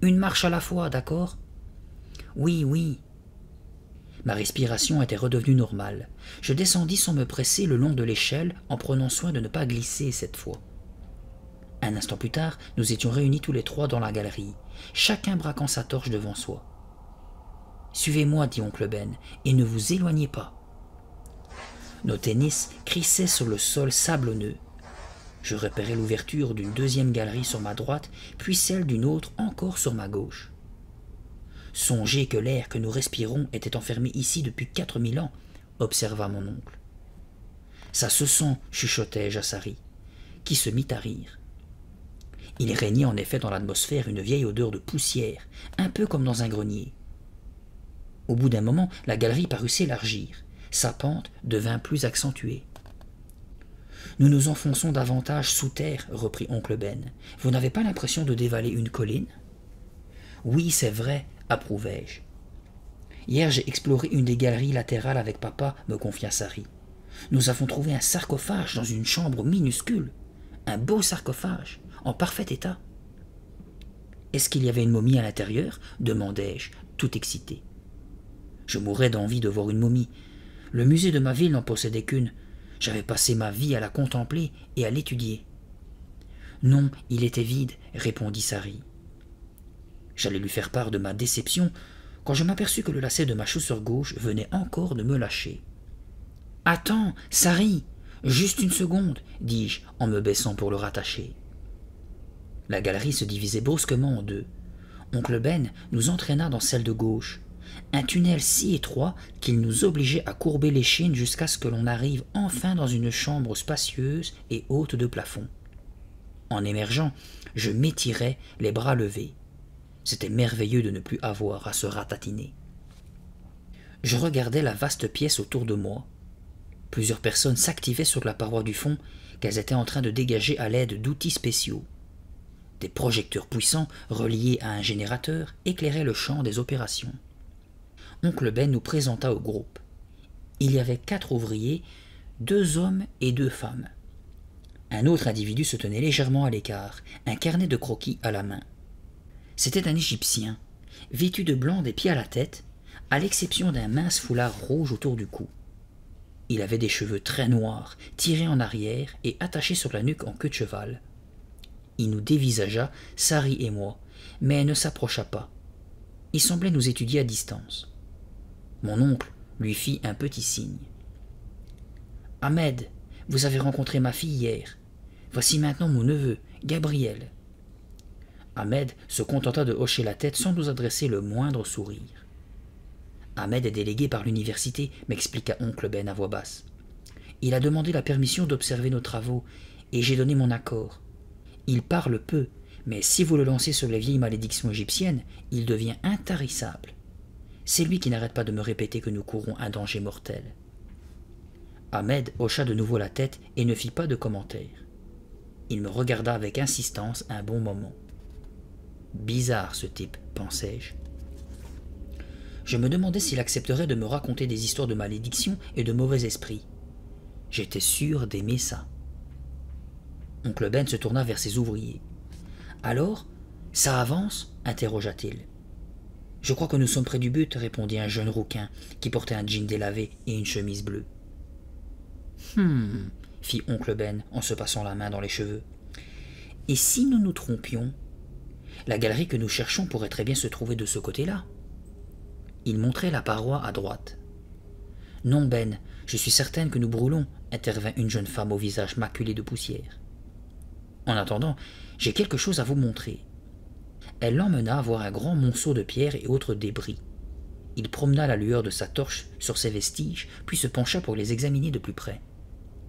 Une marche à la fois, d'accord? Oui, oui. Ma respiration était redevenue normale. Je descendis sans me presser le long de l'échelle en prenant soin de ne pas glisser cette fois. Un instant plus tard, nous étions réunis tous les trois dans la galerie, chacun braquant sa torche devant soi. « Suivez-moi, dit oncle Ben, et ne vous éloignez pas. » Nos tennis crissaient sur le sol sablonneux. Je repérai l'ouverture d'une deuxième galerie sur ma droite, puis celle d'une autre encore sur ma gauche. Songez que l'air que nous respirons était enfermé ici depuis 4000 ans, observa mon oncle. Ça se sent, chuchotai-je à Sari, qui se mit à rire. Il régnait en effet dans l'atmosphère une vieille odeur de poussière, un peu comme dans un grenier. Au bout d'un moment, la galerie parut s'élargir. Sa pente devint plus accentuée. « Nous nous enfonçons davantage sous terre, reprit oncle Ben. Vous n'avez pas l'impression de dévaler une colline? Oui, c'est vrai, approuvai-je. Hier, j'ai exploré une des galeries latérales avec papa, me confia Sari. Nous avons trouvé un sarcophage dans une chambre minuscule. Un beau sarcophage, en parfait état. Est-ce qu'il y avait une momie à l'intérieur? Demandai-je, tout excité. Je mourais d'envie de voir une momie. Le musée de ma ville n'en possédait qu'une. J'avais passé ma vie à la contempler et à l'étudier. Non, il était vide, répondit Sari. J'allais lui faire part de ma déception quand je m'aperçus que le lacet de ma chaussure gauche venait encore de me lâcher. « Attends, Sari, juste une seconde, dis-je en me baissant pour le rattacher. La galerie se divisait brusquement en deux. Oncle Ben nous entraîna dans celle de gauche. un tunnel si étroit qu'il nous obligeait à courber l'échine jusqu'à ce que l'on arrive enfin dans une chambre spacieuse et haute de plafond. En émergeant, je m'étirais, les bras levés. C'était merveilleux de ne plus avoir à se ratatiner. Je regardais la vaste pièce autour de moi. Plusieurs personnes s'activaient sur la paroi du fond qu'elles étaient en train de dégager à l'aide d'outils spéciaux. Des projecteurs puissants reliés à un générateur éclairaient le champ des opérations. Oncle Ben nous présenta au groupe. Il y avait 4 ouvriers, 2 hommes et 2 femmes. Un autre individu se tenait légèrement à l'écart, un carnet de croquis à la main. C'était un Égyptien, vêtu de blanc des pieds à la tête, à l'exception d'un mince foulard rouge autour du cou. Il avait des cheveux très noirs, tirés en arrière et attachés sur la nuque en queue de cheval. Il nous dévisagea, Sari et moi, mais ne s'approcha pas. Il semblait nous étudier à distance. Mon oncle lui fit un petit signe. « Ahmed, vous avez rencontré ma fille hier. Voici maintenant mon neveu, Gabriel. » Ahmed se contenta de hocher la tête sans nous adresser le moindre sourire. « Ahmed est délégué par l'université, » m'expliqua oncle Ben à voix basse. « Il a demandé la permission d'observer nos travaux, et j'ai donné mon accord. Il parle peu, mais si vous le lancez sur les vieilles malédictions égyptiennes, il devient intarissable. C'est lui qui n'arrête pas de me répéter que nous courons un danger mortel. » Ahmed hocha de nouveau la tête et ne fit pas de commentaire. Il me regarda avec insistance un bon moment. Bizarre ce type, pensai-je. Je me demandais s'il accepterait de me raconter des histoires de malédiction et de mauvais esprits. J'étais sûr d'aimer ça. Oncle Ben se tourna vers ses ouvriers. « Alors, ça avance ?» interrogea-t-il. « Je crois que nous sommes près du but » répondit un jeune rouquin qui portait un jean délavé et une chemise bleue. « fit oncle Ben en se passant la main dans les cheveux. « Et si nous nous trompions? La galerie que nous cherchons pourrait très bien se trouver de ce côté-là. » Il montrait la paroi à droite. « Non, Ben, je suis certaine que nous brûlons, » intervint une jeune femme au visage maculé de poussière. « En attendant, j'ai quelque chose à vous montrer. » Elle l'emmena voir un grand monceau de pierres et autres débris. Il promena la lueur de sa torche sur ces vestiges, puis se pencha pour les examiner de plus près.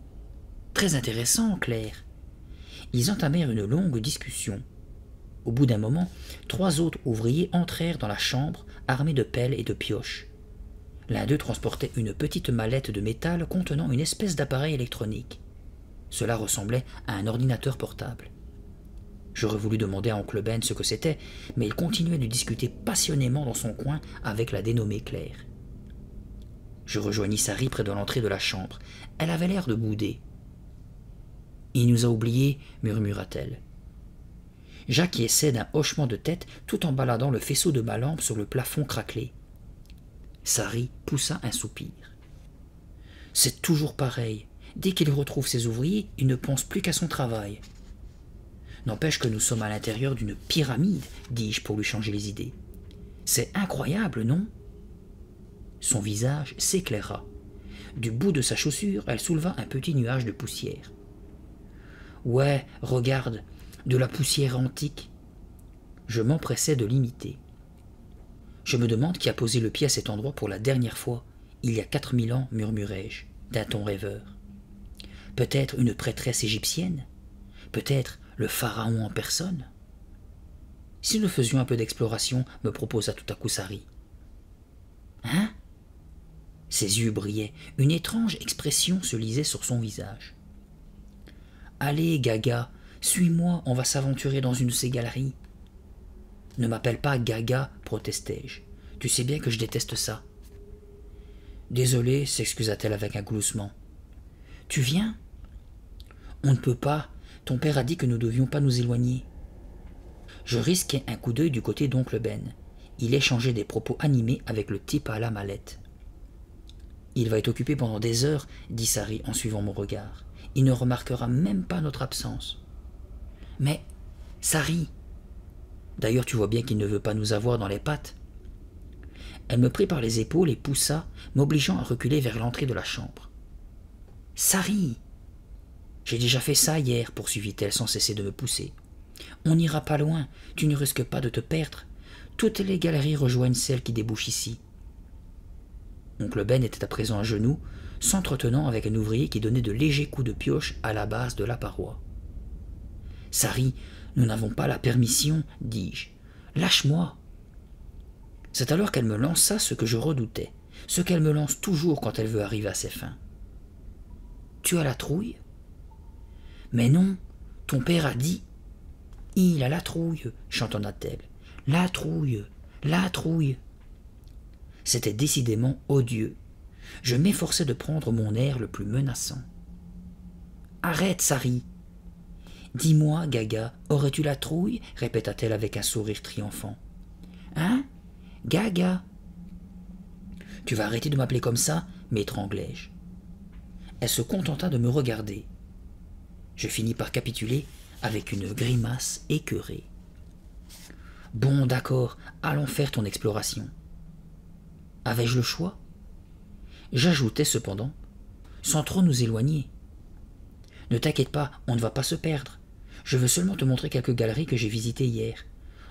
« Très intéressant, Claire. » Ils entamèrent une longue discussion. Au bout d'un moment, 3 autres ouvriers entrèrent dans la chambre, armés de pelles et de pioches. L'un d'eux transportait une petite mallette de métal contenant une espèce d'appareil électronique. Cela ressemblait à un ordinateur portable. J'aurais voulu demander à oncle Ben ce que c'était, mais il continuait de discuter passionnément dans son coin avec la dénommée Claire. Je rejoignis Sari près de l'entrée de la chambre. Elle avait l'air de bouder. « Il nous a oubliés, » murmura-t-elle. J'acquiesçai d'un hochement de tête tout en baladant le faisceau de ma lampe sur le plafond craquelé. Sari poussa un soupir. « C'est toujours pareil. Dès qu'il retrouve ses ouvriers, il ne pense plus qu'à son travail. » N'empêche que nous sommes à l'intérieur d'une pyramide, dis-je pour lui changer les idées. C'est incroyable, non? Son visage s'éclaira. Du bout de sa chaussure, elle souleva un petit nuage de poussière. Ouais, regarde, de la poussière antique. Je m'empressais de l'imiter. Je me demande qui a posé le pied à cet endroit pour la dernière fois, il y a 4000 ans, murmurai-je, d'un ton rêveur. Peut-être une prêtresse égyptienne? Peut-être le pharaon en personne? Si nous faisions un peu d'exploration, me proposa tout à coup Sari. Hein? Ses yeux brillaient, une étrange expression se lisait sur son visage. Allez, Gaga, suis-moi, on va s'aventurer dans une de ces galeries. Ne m'appelle pas Gaga, protestai-je. Tu sais bien que je déteste ça. Désolé, s'excusa-t-elle avec un gloussement. Tu viens? On ne peut pas. Ton père a dit que nous ne devions pas nous éloigner. Je risquai un coup d'œil du côté d'oncle Ben. Il échangeait des propos animés avec le type à la mallette. Il va être occupé pendant des heures, dit Sari en suivant mon regard. Il ne remarquera même pas notre absence. Mais, Sari, d'ailleurs tu vois bien qu'il ne veut pas nous avoir dans les pattes. Elle me prit par les épaules et poussa, m'obligeant à reculer vers l'entrée de la chambre. Sari! J'ai déjà fait ça hier, poursuivit-elle sans cesser de me pousser. On n'ira pas loin, tu ne risques pas de te perdre. Toutes les galeries rejoignent celles qui débouchent ici. Oncle Ben était à présent à genoux, s'entretenant avec un ouvrier qui donnait de légers coups de pioche à la base de la paroi. « Sari, nous n'avons pas la permission, dis-je. Lâche-moi !» C'est alors qu'elle me lança ce que je redoutais, ce qu'elle me lance toujours quand elle veut arriver à ses fins. « Tu as la trouille ?»« Mais non, ton père a dit. »« Il a la trouille, chantonna-t-elle. La trouille, la trouille. » C'était décidément odieux. Je m'efforçais de prendre mon air le plus menaçant. « Arrête, Sari !»« Dis-moi, Gaga, aurais-tu la trouille ?» répéta-t-elle avec un sourire triomphant. « Hein, Gaga ?»« Tu vas arrêter de m'appeler comme ça ?» m'étranglai-je. Elle se contenta de me regarder. Je finis par capituler avec une grimace écœurée. « Bon, d'accord, allons faire ton exploration. » Avais-je le choix? J'ajoutais cependant, sans trop nous éloigner. « Ne t'inquiète pas, on ne va pas se perdre. Je veux seulement te montrer quelques galeries que j'ai visitées hier.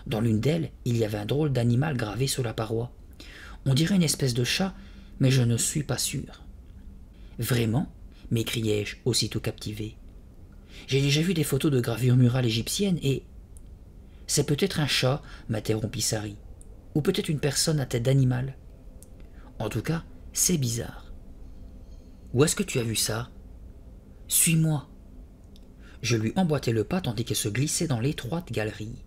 Dans l'une d'elles, il y avait un drôle d'animal gravé sur la paroi. On dirait une espèce de chat, mais je ne suis pas sûr. »« Vraiment ?» m'écriai-je, aussitôt captivé. « J'ai déjà vu des photos de gravures murales égyptiennes et... »« C'est peut-être un chat, » m'interrompit Sari, « ou peut-être une personne à tête d'animal. En tout cas, c'est bizarre. Où est-ce que tu as vu ça? Suis-moi. » Je lui emboîtai le pas tandis qu'elle se glissait dans l'étroite galerie.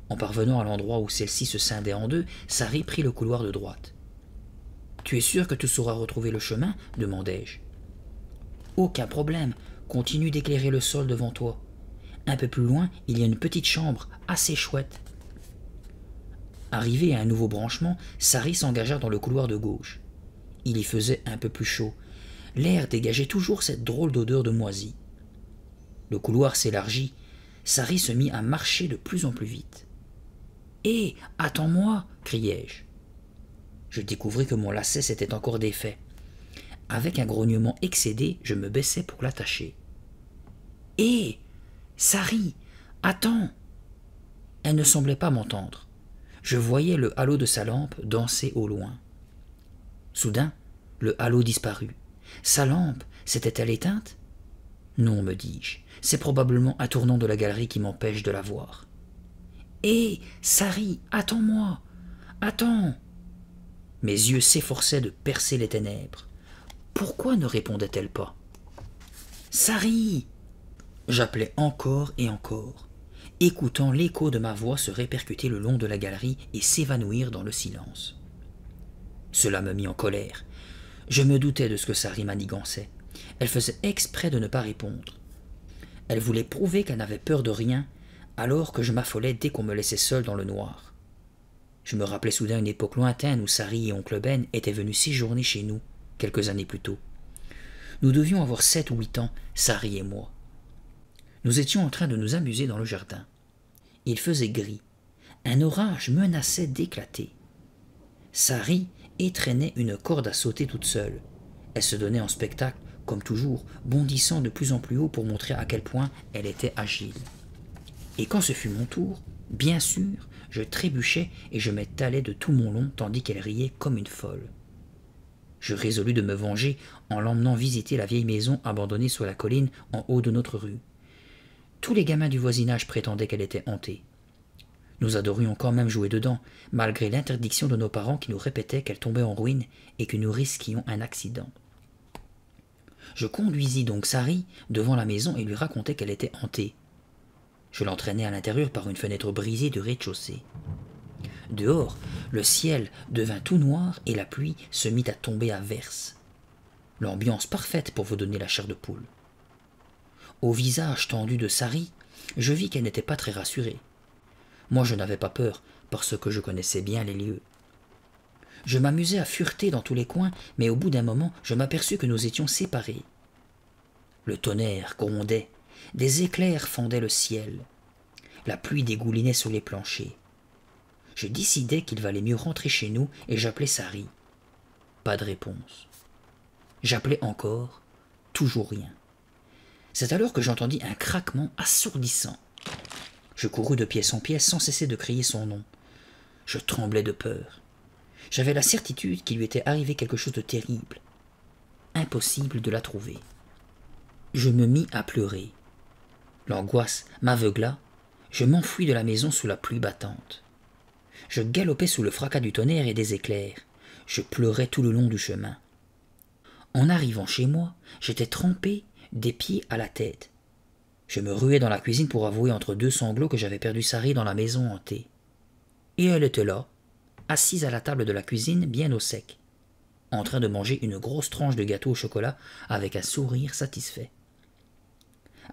En parvenant à l'endroit où celle-ci se scindait en deux, Sari prit le couloir de droite. « Tu es sûr que tu sauras retrouver le chemin ?» demandai-je. « Aucun problème, continue d'éclairer le sol devant toi. Un peu plus loin, il y a une petite chambre, assez chouette. » Arrivé à un nouveau branchement, Sari s'engagea dans le couloir de gauche. Il y faisait un peu plus chaud. L'air dégageait toujours cette drôle d'odeur de moisi. Le couloir s'élargit. Sari se mit à marcher de plus en plus vite. « Hé, attends-moi » criai-je. Je découvris que mon lacet s'était encore défait. Avec un grognement excédé, je me baissai pour l'attacher. « Hé, Sari, attends !» Elle ne semblait pas m'entendre. Je voyais le halo de sa lampe danser au loin. Soudain, le halo disparut. Sa lampe s'était-elle éteinte? Non, me dis-je, c'est probablement un tournant de la galerie qui m'empêche de la voir. Hé, Sari, attends-moi, attends! Mes yeux s'efforçaient de percer les ténèbres. Pourquoi ne répondait-elle pas? Sari! J'appelais encore et encore, écoutant l'écho de ma voix se répercuter le long de la galerie et s'évanouir dans le silence. Cela me mit en colère. Je me doutais de ce que Sari manigançait. Elle faisait exprès de ne pas répondre. Elle voulait prouver qu'elle n'avait peur de rien, alors que je m'affolais dès qu'on me laissait seul dans le noir. Je me rappelais soudain une époque lointaine où Sari et oncle Ben étaient venus séjourner chez nous, quelques années plus tôt. Nous devions avoir 7 ou 8 ans, Sari et moi. Nous étions en train de nous amuser dans le jardin. Il faisait gris. Un orage menaçait d'éclater. Sari étreignait une corde à sauter toute seule. Elle se donnait en spectacle, comme toujours, bondissant de plus en plus haut pour montrer à quel point elle était agile. Et quand ce fut mon tour, bien sûr, je trébuchais et je m'étalais de tout mon long tandis qu'elle riait comme une folle. Je résolus de me venger en l'emmenant visiter la vieille maison abandonnée sur la colline en haut de notre rue. Tous les gamins du voisinage prétendaient qu'elle était hantée. Nous adorions quand même jouer dedans, malgré l'interdiction de nos parents qui nous répétaient qu'elle tombait en ruine et que nous risquions un accident. Je conduisis donc Sari devant la maison et lui racontai qu'elle était hantée. Je l'entraînai à l'intérieur par une fenêtre brisée du rez-de-chaussée. Dehors, le ciel devint tout noir et la pluie se mit à tomber à verse. L'ambiance parfaite pour vous donner la chair de poule. Au visage tendu de Sari, je vis qu'elle n'était pas très rassurée. Moi, je n'avais pas peur, parce que je connaissais bien les lieux. Je m'amusais à fureter dans tous les coins, mais au bout d'un moment, je m'aperçus que nous étions séparés. Le tonnerre grondait, des éclairs fendaient le ciel. La pluie dégoulinait sur les planchers. Je décidai qu'il valait mieux rentrer chez nous et j'appelai Sari. Pas de réponse. J'appelai encore, toujours rien. C'est alors que j'entendis un craquement assourdissant. Je courus de pièce en pièce sans cesser de crier son nom. Je tremblais de peur. J'avais la certitude qu'il lui était arrivé quelque chose de terrible. Impossible de la trouver. Je me mis à pleurer. L'angoisse m'aveugla. Je m'enfuis de la maison sous la pluie battante. Je galopais sous le fracas du tonnerre et des éclairs. Je pleurais tout le long du chemin. En arrivant chez moi, j'étais trempé des pieds à la tête. Je me ruais dans la cuisine pour avouer entre deux sanglots que j'avais perdu Sari dans la maison hantée. Et elle était là, assise à la table de la cuisine, bien au sec, en train de manger une grosse tranche de gâteau au chocolat avec un sourire satisfait.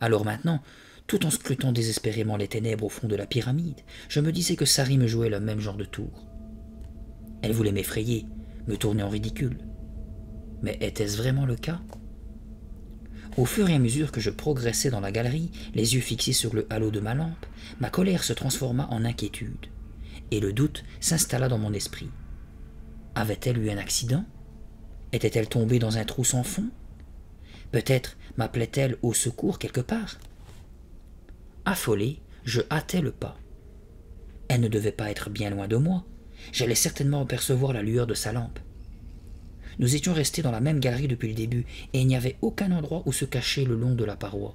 Alors maintenant, tout en scrutant désespérément les ténèbres au fond de la pyramide, je me disais que Sari me jouait le même genre de tour. Elle voulait m'effrayer, me tourner en ridicule. Mais était-ce vraiment le cas ? Au fur et à mesure que je progressais dans la galerie, les yeux fixés sur le halo de ma lampe, ma colère se transforma en inquiétude, et le doute s'installa dans mon esprit. Avait-elle eu un accident ? Était-elle tombée dans un trou sans fond ? Peut-être m'appelait-elle au secours quelque part ? Affolé, je hâtai le pas. Elle ne devait pas être bien loin de moi. J'allais certainement apercevoir la lueur de sa lampe. Nous étions restés dans la même galerie depuis le début, et il n'y avait aucun endroit où se cacher le long de la paroi.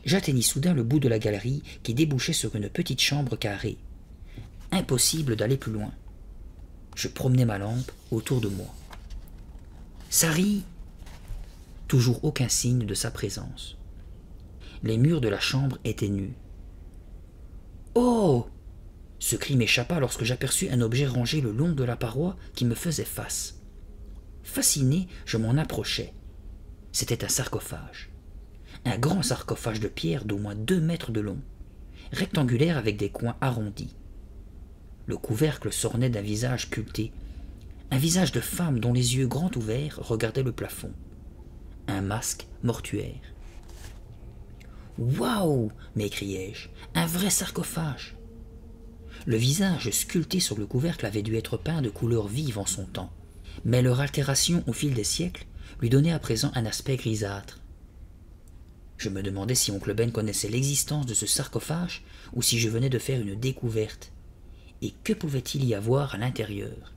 J'atteignis soudain le bout de la galerie qui débouchait sur une petite chambre carrée. Impossible d'aller plus loin. Je promenais ma lampe autour de moi. Sari ! Toujours aucun signe de sa présence. Les murs de la chambre étaient nus. Oh ! Ce cri m'échappa lorsque j'aperçus un objet rangé le long de la paroi qui me faisait face. Fasciné, je m'en approchai. C'était un sarcophage. Un grand sarcophage de pierre d'au moins 2 mètres de long, rectangulaire avec des coins arrondis. Le couvercle s'ornait d'un visage sculpté, un visage de femme dont les yeux grands ouverts regardaient le plafond. Un masque mortuaire. « Waouh !» m'écriai-je. « Un vrai sarcophage !» Le visage sculpté sur le couvercle avait dû être peint de couleurs vives en son temps, mais leur altération au fil des siècles lui donnait à présent un aspect grisâtre. Je me demandais si oncle Ben connaissait l'existence de ce sarcophage ou si je venais de faire une découverte. Et que pouvait-il y avoir à l'intérieur ?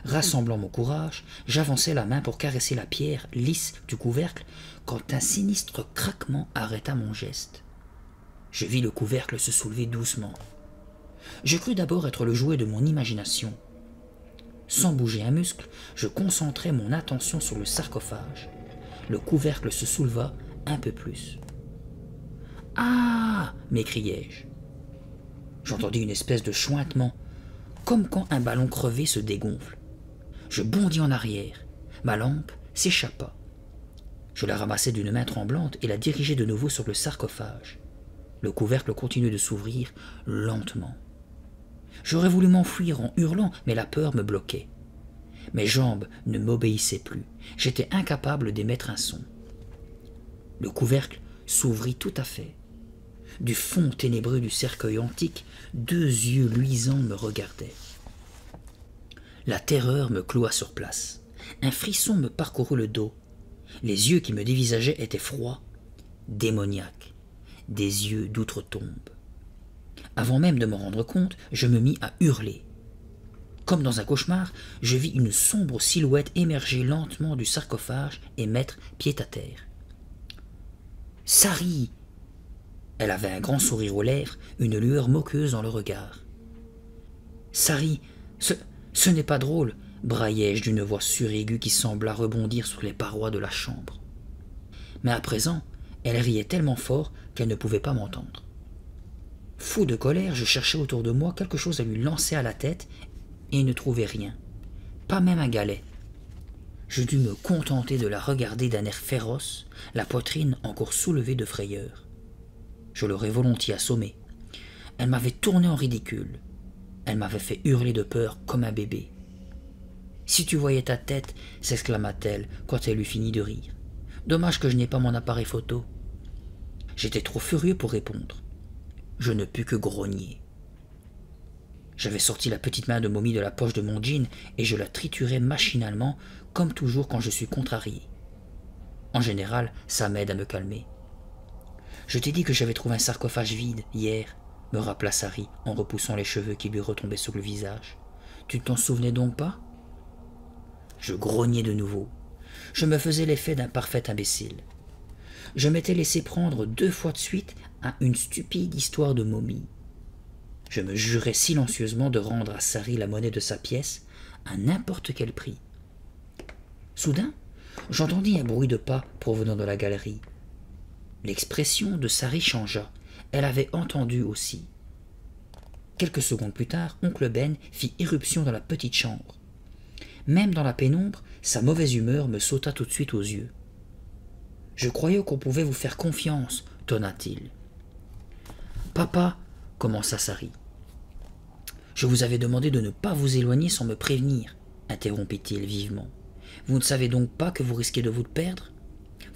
Rassemblant mon courage, j'avançai la main pour caresser la pierre lisse du couvercle quand un sinistre craquement arrêta mon geste. Je vis le couvercle se soulever doucement. Je crus d'abord être le jouet de mon imagination. Sans bouger un muscle, je concentrai mon attention sur le sarcophage. Le couvercle se souleva un peu plus. « Ah !» m'écriai-je. J'entendis une espèce de chointement, comme quand un ballon crevé se dégonfle. Je bondis en arrière. Ma lampe s'échappa. Je la ramassai d'une main tremblante et la dirigeai de nouveau sur le sarcophage. Le couvercle continuait de s'ouvrir lentement. J'aurais voulu m'enfuir en hurlant, mais la peur me bloquait. Mes jambes ne m'obéissaient plus. J'étais incapable d'émettre un son. Le couvercle s'ouvrit tout à fait. Du fond ténébreux du cercueil antique, 2 yeux luisants me regardaient. La terreur me cloua sur place. Un frisson me parcourut le dos. Les yeux qui me dévisageaient étaient froids, démoniaques, des yeux d'outre-tombe. Avant même de m'en rendre compte, je me mis à hurler. Comme dans un cauchemar, je vis une sombre silhouette émerger lentement du sarcophage et mettre pied à terre. « Sari !» Elle avait un grand sourire aux lèvres, une lueur moqueuse dans le regard. « Sari, ce n'est pas drôle !» braillai-je d'une voix suraiguë qui sembla rebondir sur les parois de la chambre. Mais à présent, elle riait tellement fort qu'elle ne pouvait pas m'entendre. Fou de colère, je cherchais autour de moi quelque chose à lui lancer à la tête et ne trouvais rien, pas même un galet. Je dus me contenter de la regarder d'un air féroce, la poitrine encore soulevée de frayeur. Je l'aurais volontiers assommée. Elle m'avait tourné en ridicule. Elle m'avait fait hurler de peur comme un bébé. « Si tu voyais ta tête !» s'exclama-t-elle quand elle eut fini de rire. « Dommage que je n'ai pas mon appareil photo. » J'étais trop furieux pour répondre. Je ne pus que grogner. J'avais sorti la petite main de momie de la poche de mon jean et je la triturais machinalement, comme toujours quand je suis contrarié. En général, ça m'aide à me calmer. « Je t'ai dit que j'avais trouvé un sarcophage vide hier, » me rappela Sari en repoussant les cheveux qui lui retombaient sur le visage. « Tu ne t'en souvenais donc pas? Je grognais de nouveau. Je me faisais l'effet d'un parfait imbécile. Je m'étais laissé prendre 2 fois de suite à une stupide histoire de momie. Je me jurais silencieusement de rendre à Sari la monnaie de sa pièce à n'importe quel prix. Soudain, j'entendis un bruit de pas provenant de la galerie. L'expression de Sari changea. Elle avait entendu aussi. Quelques secondes plus tard, oncle Ben fit irruption dans la petite chambre. Même dans la pénombre, sa mauvaise humeur me sauta tout de suite aux yeux. « Je croyais qu'on pouvait vous faire confiance, » tonna-t-il. « Papa, » commença Sari. « Je vous avais demandé de ne pas vous éloigner sans me prévenir, » interrompit-il vivement. « Vous ne savez donc pas que vous risquez de vous perdre?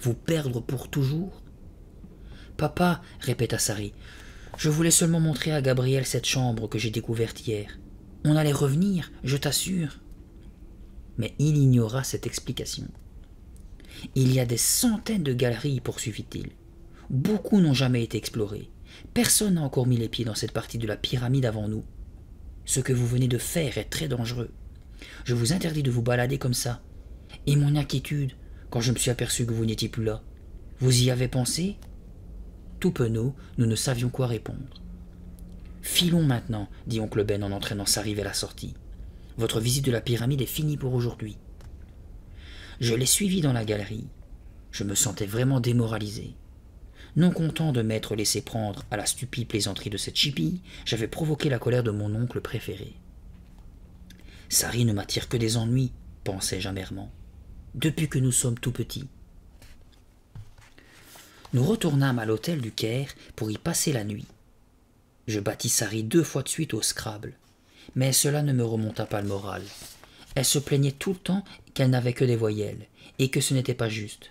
Vous perdre pour toujours ?»« Papa, » répéta Sari, « je voulais seulement montrer à Gabriel cette chambre que j'ai découverte hier. On allait revenir, je t'assure. » Mais il ignora cette explication. « Il y a des centaines de galeries, poursuivit-il. Beaucoup n'ont jamais été explorées. Personne n'a encore mis les pieds dans cette partie de la pyramide avant nous. Ce que vous venez de faire est très dangereux. Je vous interdis de vous balader comme ça. Et mon inquiétude, quand je me suis aperçu que vous n'étiez plus là, vous y avez pensé ?» Tout penaud, nous ne savions quoi répondre. « Filons maintenant, dit oncle Ben en entraînant Sari vers la sortie. Votre visite de la pyramide est finie pour aujourd'hui. » Je l'ai suivi dans la galerie. Je me sentais vraiment démoralisé. Non content de m'être laissé prendre à la stupide plaisanterie de cette chipie, j'avais provoqué la colère de mon oncle préféré. « Sari ne m'attire que des ennuis, pensai-je amèrement, depuis que nous sommes tout petits. » Nous retournâmes à l'hôtel du Caire pour y passer la nuit. Je battis Sari 2 fois de suite au Scrabble, mais cela ne me remonta pas le moral. Elle se plaignait tout le temps qu'elle n'avait que des voyelles, et que ce n'était pas juste.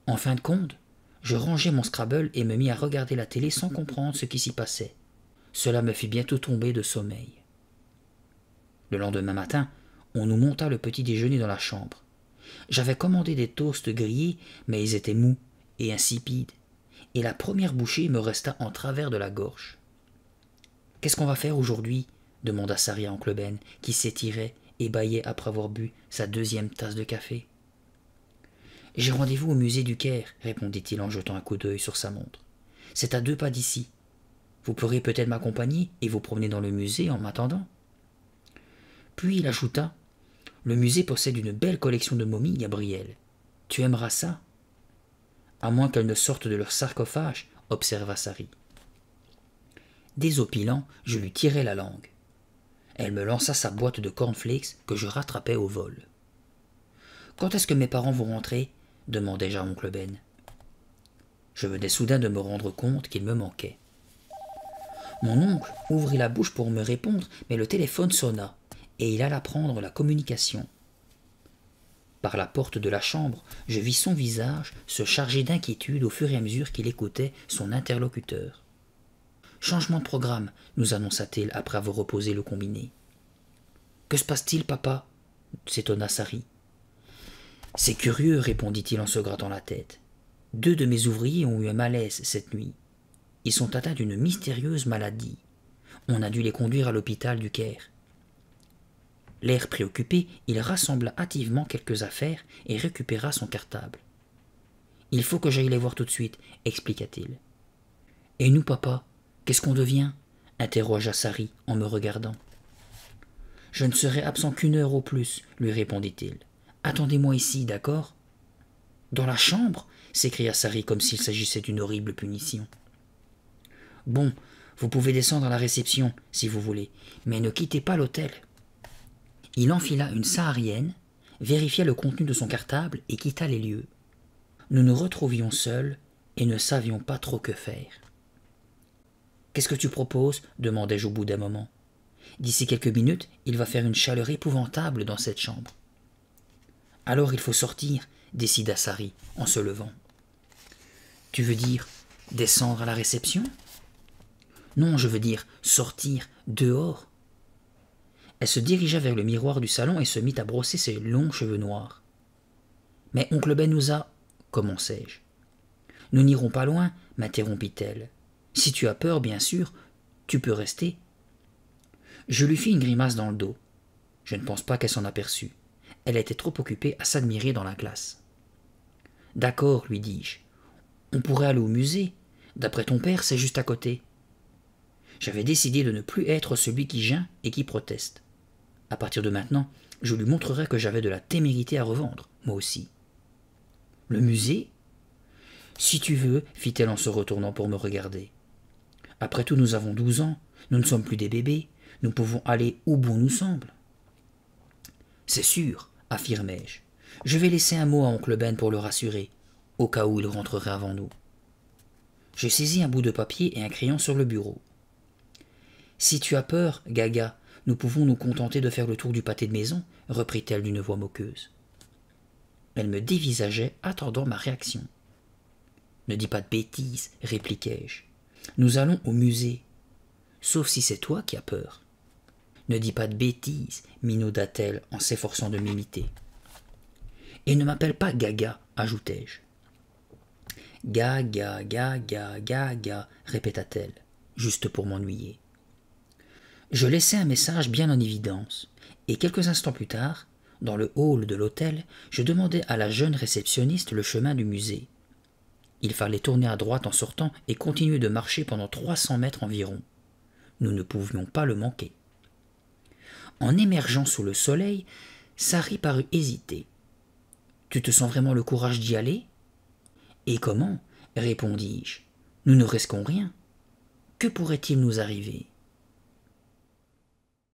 En fin de compte, je rangeai mon Scrabble et me mis à regarder la télé sans comprendre ce qui s'y passait. Cela me fit bientôt tomber de sommeil. Le lendemain matin, on nous monta le petit déjeuner dans la chambre. J'avais commandé des toasts grillés, mais ils étaient mous et insipides, et la première bouchée me resta en travers de la gorge. « Qu'est-ce qu'on va faire aujourd'hui » demanda Sari à oncle Ben, qui s'étirait et bâillait après avoir bu sa 2e tasse de café. « J'ai rendez-vous au musée du Caire, » répondit-il en jetant un coup d'œil sur sa montre. « C'est à 2 pas d'ici. Vous pourrez peut-être m'accompagner et vous promener dans le musée en m'attendant. » Puis il ajouta, « Le musée possède une belle collection de momies, Gabriel. Tu aimeras ça ?»« À moins qu'elles ne sortent de leur sarcophage, » observa Sari. Désopilant, je lui tirai la langue. Elle me lança sa boîte de cornflakes que je rattrapai au vol. « Quand est-ce que mes parents vont rentrer ?» demandai-je à oncle Ben. Je venais soudain de me rendre compte qu'il me manquait. Mon oncle ouvrit la bouche pour me répondre, mais le téléphone sonna, et il alla prendre la communication. Par la porte de la chambre, je vis son visage se charger d'inquiétude au fur et à mesure qu'il écoutait son interlocuteur. « Changement de programme, » nous annonça-t-il après avoir reposé le combiné. « Que se passe-t-il, papa » s'étonna Sari. « C'est curieux, » répondit-il en se grattant la tête. « 2 de mes ouvriers ont eu un malaise cette nuit. Ils sont atteints d'une mystérieuse maladie. On a dû les conduire à l'hôpital du Caire. » L'air préoccupé, il rassembla hâtivement quelques affaires et récupéra son cartable. « Il faut que j'aille les voir tout de suite, » expliqua-t-il. « Et nous, papa, qu'est-ce qu'on devient » interrogea Sari en me regardant. « Je ne serai absent qu'1 heure au plus, » lui répondit-il. « Attendez-moi ici, d'accord ?»« Dans la chambre ?» s'écria Sari comme s'il s'agissait d'une horrible punition. « Bon, vous pouvez descendre à la réception, si vous voulez, mais ne quittez pas l'hôtel. » Il enfila une saharienne, vérifia le contenu de son cartable et quitta les lieux. Nous nous retrouvions seuls et ne savions pas trop que faire. « Qu'est-ce que tu proposes » demandai-je au bout d'un moment. « D'ici quelques minutes, il va faire une chaleur épouvantable dans cette chambre. »« Alors il faut sortir » décida Sari en se levant. « Tu veux dire descendre à la réception ?»« Non, je veux dire sortir dehors. » Elle se dirigea vers le miroir du salon et se mit à brosser ses longs cheveux noirs. « Mais oncle Ben nous a... » commençai-je. « Nous n'irons pas loin, » m'interrompit-elle. « Si tu as peur, bien sûr, tu peux rester. » Je lui fis une grimace dans le dos. Je ne pense pas qu'elle s'en aperçut. Elle était trop occupée à s'admirer dans la glace. « D'accord, lui dis-je. On pourrait aller au musée. D'après ton père, c'est juste à côté. » J'avais décidé de ne plus être celui qui geint et qui proteste. À partir de maintenant, je lui montrerai que j'avais de la témérité à revendre, moi aussi. « Le musée ? » ?»« Si tu veux, fit-elle en se retournant pour me regarder. « Après tout, nous avons 12 ans, nous ne sommes plus des bébés, nous pouvons aller où bon nous semble. »« C'est sûr, affirmai-je. Je vais laisser un mot à oncle Ben pour le rassurer, au cas où il rentrerait avant nous. » Je saisis un bout de papier et un crayon sur le bureau. « Si tu as peur, Gaga, nous pouvons nous contenter de faire le tour du pâté de maison, reprit-elle d'une voix moqueuse. Elle me dévisageait, attendant ma réaction. « Ne dis pas de bêtises, répliquai-je. Nous allons au musée. Sauf si c'est toi qui as peur. »« Ne dis pas de bêtises, minauda-t-elle en s'efforçant de m'imiter. »« Et ne m'appelle pas Gaga, ajoutai-je. »« Gaga, Gaga, Gaga, répéta-t-elle, juste pour m'ennuyer. Je laissai un message bien en évidence, et quelques instants plus tard, dans le hall de l'hôtel, je demandai à la jeune réceptionniste le chemin du musée. Il fallait tourner à droite en sortant et continuer de marcher pendant 300 mètres environ. Nous ne pouvions pas le manquer. En émergeant sous le soleil, Sari parut hésiter. « Tu te sens vraiment le courage d'y aller ?»« Et comment ?» répondis-je. « Nous ne risquons rien. Que pourrait-il nous arriver ?»